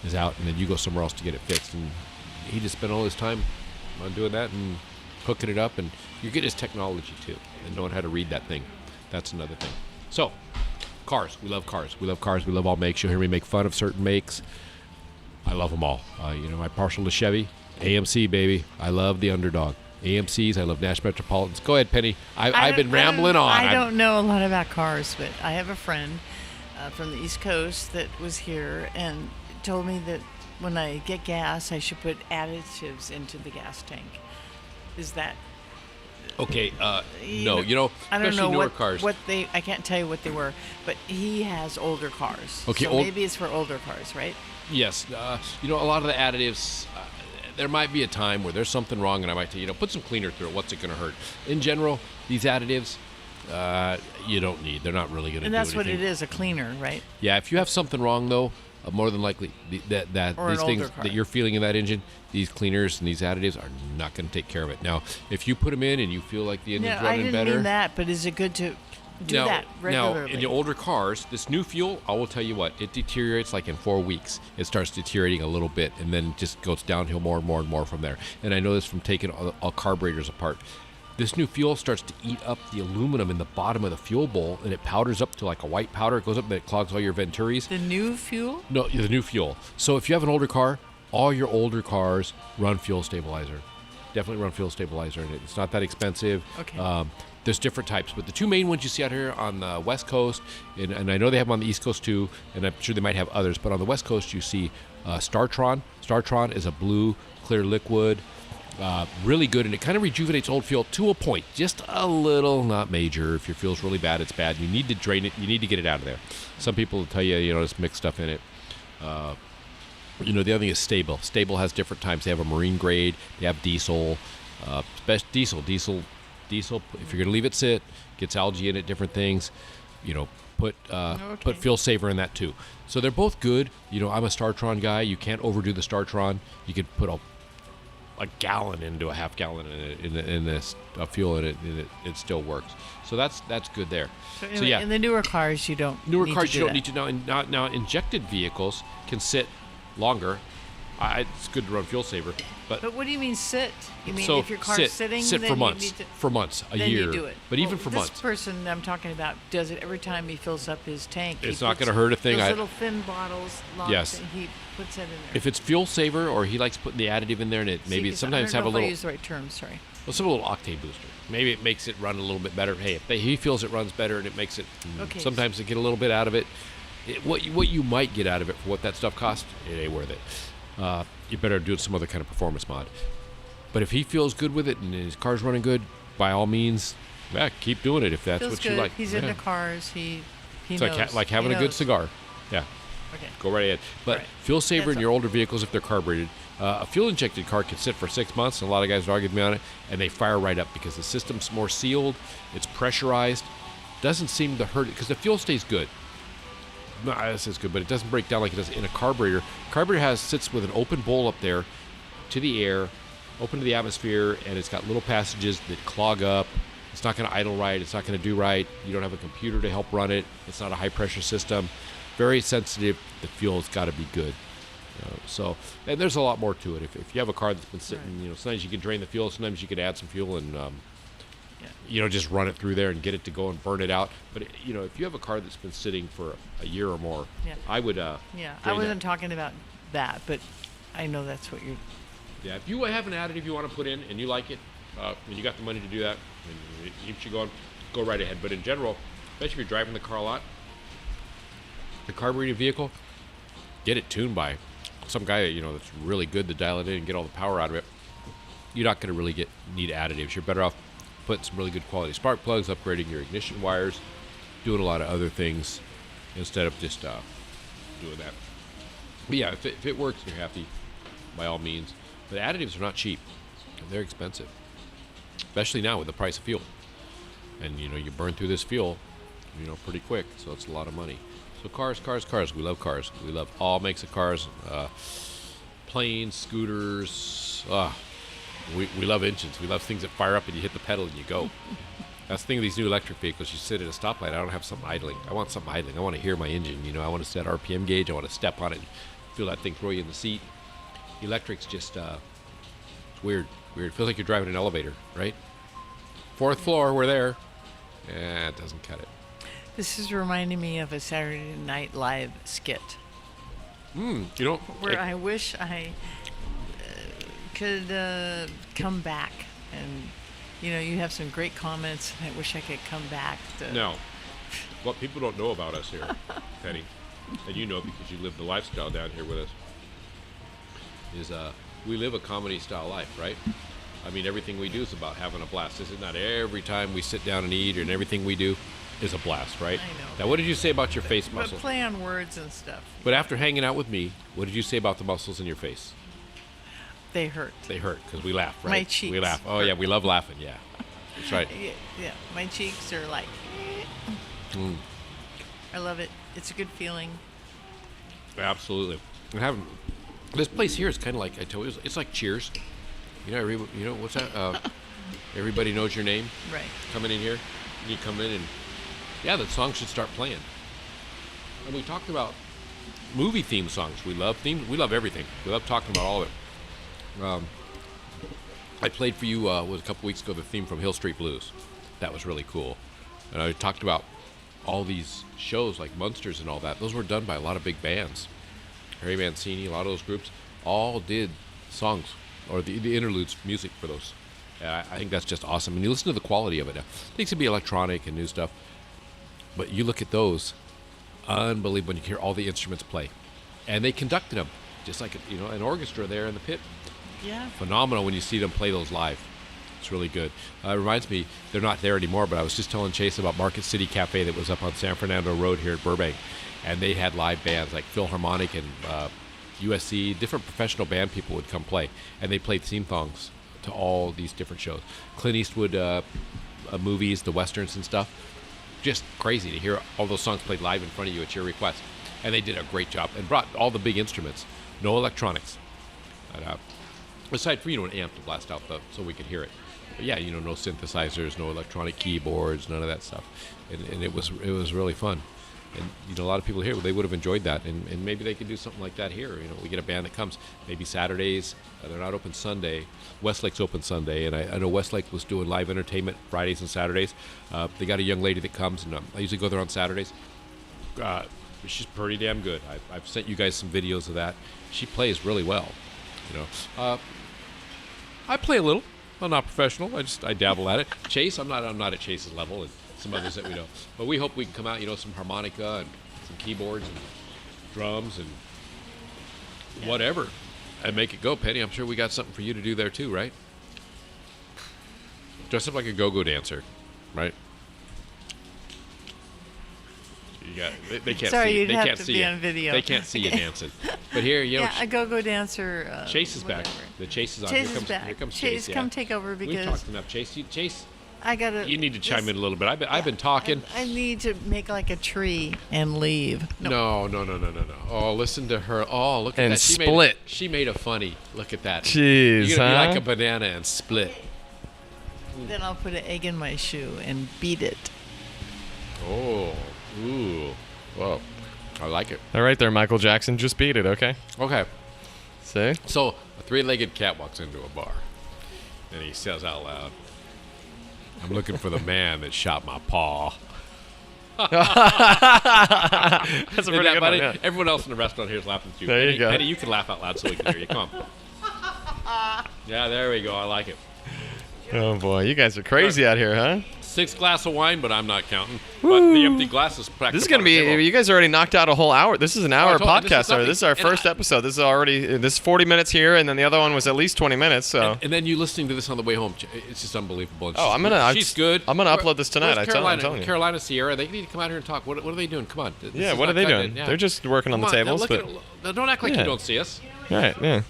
is out, and then you go somewhere else to get it fixed. And he just spent all his time on doing that and hooking it up, and you get his technology too, and knowing how to read that thing. That's another thing. So, cars. We love cars. We love cars. We love all makes. You'll hear me make fun of certain makes. I love them all. I'm partial to Chevy. AMC, baby. I love the underdog. AMCs. I love Nash Metropolitans. Go ahead, Penny. I've been rambling on. I don't know a lot about cars, but I have a friend from the East Coast that was here and told me that when I get gas, I should put additives into the gas tank. Is that... Okay, no, I don't know newer cars. I can't tell you what they were, but he has older cars. Okay, so maybe it's for older cars, right? Yes, a lot of the additives, there might be a time where there's something wrong, and I might say, put some cleaner through it. What's it going to hurt? In general, these additives, you don't need. They're not really going to do anything. And that's what it is, a cleaner, right? Yeah, if you have something wrong, though, more than likely that these things that you're feeling in that engine, these cleaners and these additives are not going to take care of it. Now, if you put them in and you feel like the engine's running better... I didn't mean that, but is it good to do that regularly? Now, in the older cars, this new fuel, I will tell you what, it deteriorates like in 4 weeks. It starts deteriorating a little bit and then just goes downhill more and more and more from there. And I know this from taking all carburetors apart. This new fuel starts to eat up the aluminum in the bottom of the fuel bowl, and it powders up to like a white powder. It goes up and it clogs all your venturis. The new fuel? No, the new fuel. So if you have an older car, all your older cars run fuel stabilizer. Definitely run fuel stabilizer in it. It's not that expensive. Okay. There's different types, but the two main ones you see out here on the West Coast, and I know they have them on the East Coast too, and I'm sure they might have others, but on the West Coast you see Startron. Startron is a blue, clear liquid. Really good, and it kind of rejuvenates old fuel to a point, just a little, not major. If your fuel's really bad, it's bad. You need to drain it. You need to get it out of there. Some people will tell you, just mix stuff in it. The other thing is Stable. Stable has different types. They have a marine grade. They have diesel. Best diesel. If you're gonna leave it sit, gets algae in it, different things. Put Fuel Saver in that too. So they're both good. I'm a Startron guy. You can't overdo the Startron. You could put a gallon into a half gallon in this fuel in it, and it still works. So that's good there. So yeah, in the newer cars you don't. Newer cars you don't need to now. Injected vehicles can sit longer. It's good to run Fuel Saver, but what do you mean sit? You mean so if your car's sitting, sit then for months, a then year. You do it. But even for months. This person I'm talking about does it every time he fills up his tank. It's not going to hurt a thing. Those little thin bottles. Yes. He puts it in there. If it's Fuel Saver, or he likes putting the additive in there, and sometimes have a little. I use the right term. Sorry. Well, it's a little octane booster. Maybe it makes it run a little bit better. Hey, if he feels it runs better, and it makes it. Okay. Sometimes to get a little bit out of it. What you might get out of it for what that stuff costs, it ain't worth it. You better do some other kind of performance mod. But if he feels good with it and his car's running good, by all means, keep doing it if that's feels what good. you like. He's into cars. He it's knows. like having a good cigar. Yeah. Okay. Go right ahead. But Fuel Saver in your older vehicles, if they're carbureted, a fuel-injected car can sit for 6 months, and a lot of guys would argue with me on it, and they fire right up because the system's more sealed, it's pressurized, doesn't seem to hurt it because the fuel stays good. No, this is good, but it doesn't break down like it does in a carburetor. Carburetor sits with an open bowl up there to the air, open to the atmosphere, and it's got little passages that clog up. It's not going to idle right. It's not going to do right. You don't have a computer to help run it. It's not a high-pressure system. Very sensitive. The fuel's got to be good. And there's a lot more to it. If you have a car that's been sitting, sometimes you can drain the fuel. Sometimes you can add some fuel and just run it through there and get it to go and burn it out. But if you have a car that's been sitting for a year or more, I would. I wasn't talking about that, but I know that's what you're. Yeah, if you have an additive you want to put in and you like it, and you got the money to do that, and it keeps you going, go right ahead. But in general, especially if you're driving the car a lot, the carbureted vehicle, get it tuned by some guy that's really good to dial it in and get all the power out of it. You're not going to really need additives. You're better off putting some really good quality spark plugs, upgrading your ignition wires, doing a lot of other things instead of just doing that. But yeah, if it works and you're happy, by all means. But additives are not cheap. They're expensive, especially now with the price of fuel. And you burn through this fuel, pretty quick. So it's a lot of money. So cars. We love cars. We love all makes of cars. planes, scooters. We love engines. We love things that fire up and you hit the pedal and you go. That's the thing with these new electric vehicles. You sit at a stoplight. I don't have something idling. I want something idling. I want to hear my engine. I want to set RPM gauge. I want to step on it and feel that thing throw you in the seat. Electric's just it's weird. Weird. Feels like you're driving an elevator, right? 4th floor, we're there. It doesn't cut it. This is reminding me of a Saturday Night Live skit. Where I wish I could come back. And, you have some great comments. I wish I could come back. No. What people don't know about us here, Penny, and you know because you live the lifestyle down here with us, is we live a comedy-style life, right? I mean, everything we do is about having a blast. This is not every time we sit down and eat, and everything we do is a blast, right? I know. Now, what did you say about your face muscles? But play on words and stuff. But after hanging out with me, what did you say about the muscles in your face? They hurt. They hurt because we laugh, right? My cheeks. We laugh. Oh, yeah, we love laughing, yeah. That's right. Yeah, my cheeks are like... I love it. It's a good feeling. Absolutely. This place here is kind of like, I told you, it's like Cheers. What's that? Everybody knows your name. Right. Coming in here, and you come in and, yeah, the song should start playing. And we talked about movie theme songs. We love themes. We love everything. We love talking about all of it. I played for you a couple weeks ago the theme from Hill Street Blues. That was really cool. And I talked about all these shows like Munsters and all that. Those were done by a lot of big bands. Harry Mancini, a lot of those groups all did songs or the interludes music for those. I think that's just awesome. And you listen to the quality of it. Things can be electronic and new stuff, but you look at those, unbelievable when you hear all the instruments play. And they conducted them, just like an orchestra there in the pit. Yeah. Phenomenal when you see them play those live. It's really good. It reminds me, they're not there anymore, but I was just telling Chase about Market City Cafe that was up on San Fernando Road here at Burbank. And they had live bands like Philharmonic and USC, different professional band people would come play. And they played theme songs to all these different shows. Clint Eastwood movies, the westerns and stuff. Just crazy to hear all those songs played live in front of you at your request. And they did a great job and brought all the big instruments. No electronics. And, aside from, an amp to blast out so we could hear it. But yeah, no synthesizers, no electronic keyboards, none of that stuff. And it was really fun. And, a lot of people here, they would have enjoyed that. And maybe they could do something like that here. We get a band that comes maybe Saturdays. They're not open Sunday. Westlake's open Sunday. And I know Westlake was doing live entertainment Fridays and Saturdays. They got a young lady that comes, and I usually go there on Saturdays. She's pretty damn good. I've sent you guys some videos of that. She plays really well. I play a little. I'm not professional. I dabble at it. Chase, I'm not at Chase's level, and some others that we know. But we hope we can come out, some harmonica and some keyboards and drums and whatever, and make it go. Penny, I'm sure we got something for you to do there too, right? Dress up like a go-go dancer, right? They can't Sorry, see. you'd They have can't to see be you. on video. They can't see you dancing. But here, a go-go dancer. Chase is whatever. back. The Chase is on. Chase Here comes, is back. Here comes Chase, Chase. come Yeah. take over We've because talked enough. Chase, I gotta. you need to chime in a little bit. I've been talking. I need to make like a tree and leave. No. Oh, listen to her. Oh, look at And that. split. She made a funny. Look at that. Jeez, You're gonna be huh? like a banana and split. Then I'll put an egg in my shoe and beat it. Oh, ooh, whoa, I like it. All right there, Michael Jackson. Just beat it, okay? Okay, See? so a three-legged cat walks into a bar, and he says out loud, "I'm looking for the man that shot my paw." That's a pretty Isn't that good funny? one, yeah. Everyone else in the restaurant here is laughing too. There you Penny, go. Penny, you can laugh out loud so we can hear you. Come on. Yeah, there we go. I like it. Oh, boy. You guys are crazy out here, huh? 6 glasses of wine, but I'm not counting. But the empty glass is practically. This is going to be, you guys already knocked out a whole hour. This is an hour I told you, podcast. This is our and first episode. This is 40 minutes here, and then the other one was at least 20 minutes. So. And then you listening to this on the way home, it's just unbelievable. And She's she's good. I'm gonna upload this tonight. Where's I'm telling you. Carolina Sierra, they need to come out here and talk. What are they doing? Come on. This Yeah, is what are not they cutting doing? it. Yeah. They're just working on the Come tables. Now But don't act like Yeah. you don't see us. right, yeah.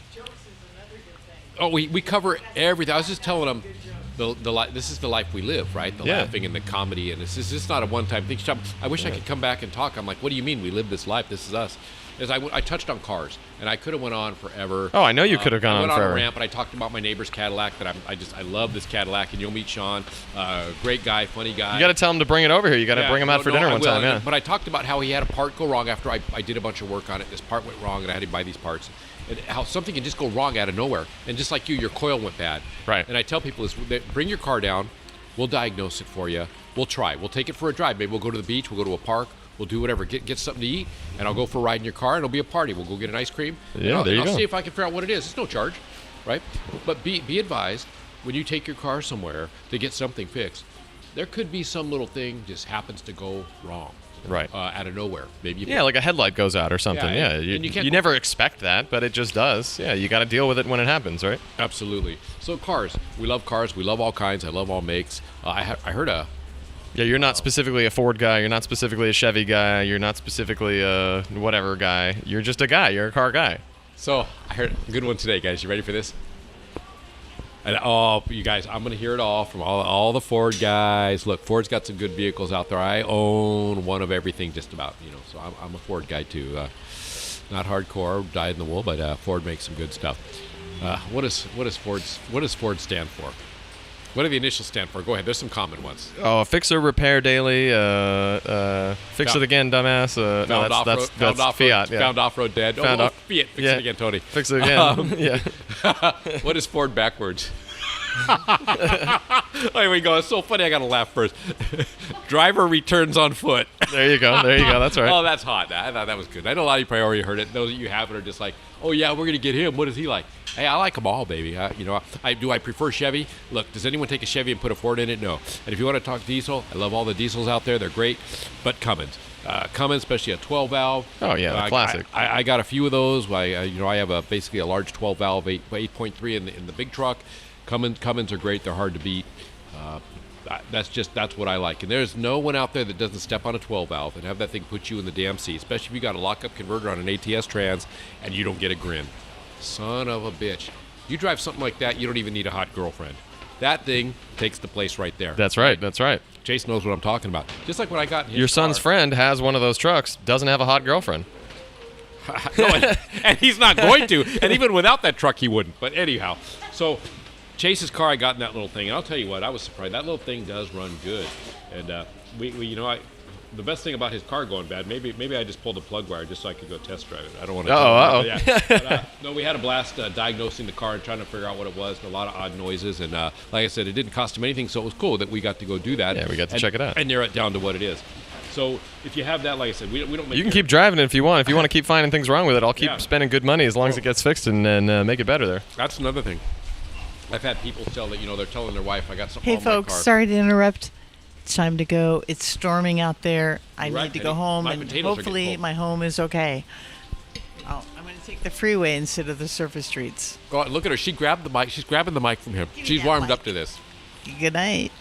Oh, we cover everything. I was just telling them, this is the life we live, right? The Yeah. laughing and the comedy, and this is just not a one-time thing. I wish I could come back and talk. I'm like, what do you mean we live this life? This is us. is I touched on cars, and I could have went on forever. Oh, I know you could have gone I on went on forever. a rant, but I talked about my neighbor's Cadillac. That I love this Cadillac, and you'll meet Sean, great guy, funny guy. You got to tell him to bring it over here. You got to bring him out for dinner one time. Yeah. But I talked about how he had a part go wrong after I did a bunch of work on it. This part went wrong, and I had to buy these parts. And how something can just go wrong out of nowhere. And just like you, your coil went bad. Right. And I tell people that bring your car down. We'll diagnose it for you. We'll try. We'll take it for a drive. Maybe we'll go to the beach. We'll go to a park. We'll do whatever. Get something to eat, and I'll go for a ride in your car, and it'll be a party. We'll go get an ice cream. Yeah, there you go. I'll see if I can figure out what it is. It's no charge, right? But be advised, when you take your car somewhere to get something fixed, there could be some little thing just happens to go wrong. Right. Out of nowhere. Maybe. Yeah, like a headlight goes out or something. Yeah, Yeah, and you can't- you never expect that, but it just does. Yeah, you got to deal with it when it happens, right? Absolutely. So cars. We love cars. We love all kinds. I love all makes. I heard a... Yeah, you're not specifically a Ford guy. You're not specifically a Chevy guy. You're not specifically a whatever guy. You're just a guy. You're a car guy. So I heard a good one today, guys. You ready for this? And you guys, I'm gonna hear it all from all the Ford guys. Look, Ford's got some good vehicles out there. I own one of everything, just about. So I'm a Ford guy too. Not hardcore, dyed in the wool, but Ford makes some good stuff. What does Ford stand for? What do the initials stand for? Go ahead. There's some common ones. Oh, fixer, repair daily, fix it again, dumbass. No, that's Fiat. Yeah. Found off-road dead. Found Fiat. off- Fix yeah. it again, Tony. Fix it again. Yeah. What is Ford backwards? There we go. It's so funny. I got to laugh first. Driver returns on foot. There you go. There you go. That's right. Oh, that's hot. I thought that was good. I know a lot of you probably already heard it. Those that you haven't are just like, oh yeah, we're gonna get him. What is he like? Hey, I like them all, baby. I prefer Chevy. Look, does anyone take a Chevy and put a Ford in it? No. And if you want to talk diesel, I love all the diesels out there. They're great. But Cummins, especially a 12 valve. Oh yeah, the classic. I got a few of those. I have basically a large 12 valve 8.3 in the big truck. Cummins are great. They're hard to beat. That's what I like. And there's no one out there that doesn't step on a 12 valve and have that thing put you in the damn seat, especially if you got a lockup converter on an ATS trans and you don't get a grin. Son of a bitch. You drive something like that, you don't even need a hot girlfriend. That thing takes the place right there. That's right. That's right. Jason knows what I'm talking about. Just like when I got in his Your son's car. friend has one of those trucks. Doesn't have a hot girlfriend. No, and he's not going to. And even without that truck, he wouldn't. But anyhow, so Chase's car, I got in that little thing. And I'll tell you what, I was surprised. That little thing does run good. And the best thing about his car going bad, maybe I just pulled the plug wire just so I could go test drive it. I don't want to. Yeah. But, no, we had a blast diagnosing the car and trying to figure out what it was. And a lot of odd noises. And like I said, it didn't cost him anything, so it was cool that we got to go do that. Yeah, we got to check it out and narrow it down to what it is. So if you have that, like I said, we don't make. You can keep driving it if you want. If you want to keep finding things wrong with it, I'll keep spending good money as long as it gets fixed and make it better there. That's another thing. I've had people tell that they're telling their wife, I got something Hey, wrong with my folks, car. sorry to interrupt. It's time to go. It's storming out there. I Right, need to Penny. go home, My and potatoes are getting hopefully cold. my home is okay. I'm going to take the freeway instead of the surface streets. Go on, look at her. She grabbed the mic. She's grabbing the mic from him. Give me She's that warmed mic. up to this. Good night.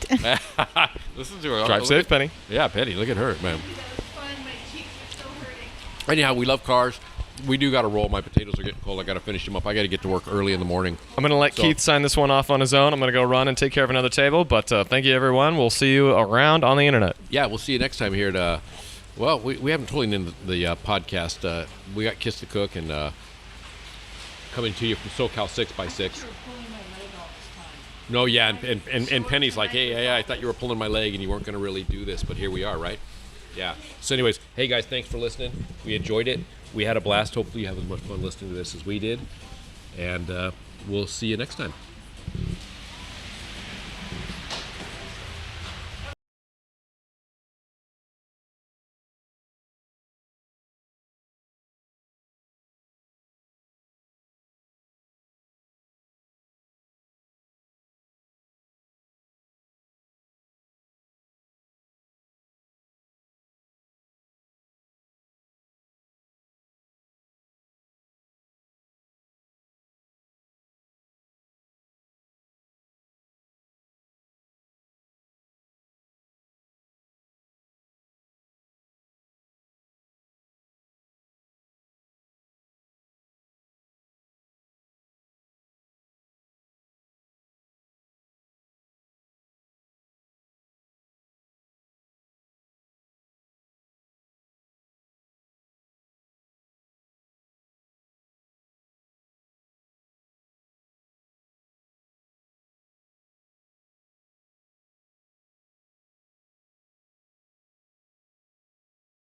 Listen to her. Drive Look safe, at- Penny. Yeah, Penny. Look at her, man. Anyhow, we love cars. We do got to roll. My potatoes are getting cold. I got to finish them up. I got to get to work early in the morning. I'm going to let Keith sign this one off on his own. I'm going to go run and take care of another table. But thank you, everyone. We'll see you around on the internet. Yeah, we'll see you next time here at. Well, we haven't told you in the podcast. We got Kiss the Cook and coming to you from SoCal 6x6. No, yeah, and Penny's like, hey, I thought you were pulling my leg and you weren't going to really do this, but here we are, right? Yeah. So anyways, hey guys, thanks for listening. We enjoyed it. We had a blast. Hopefully you have as much fun listening to this as we did. And we'll see you next time.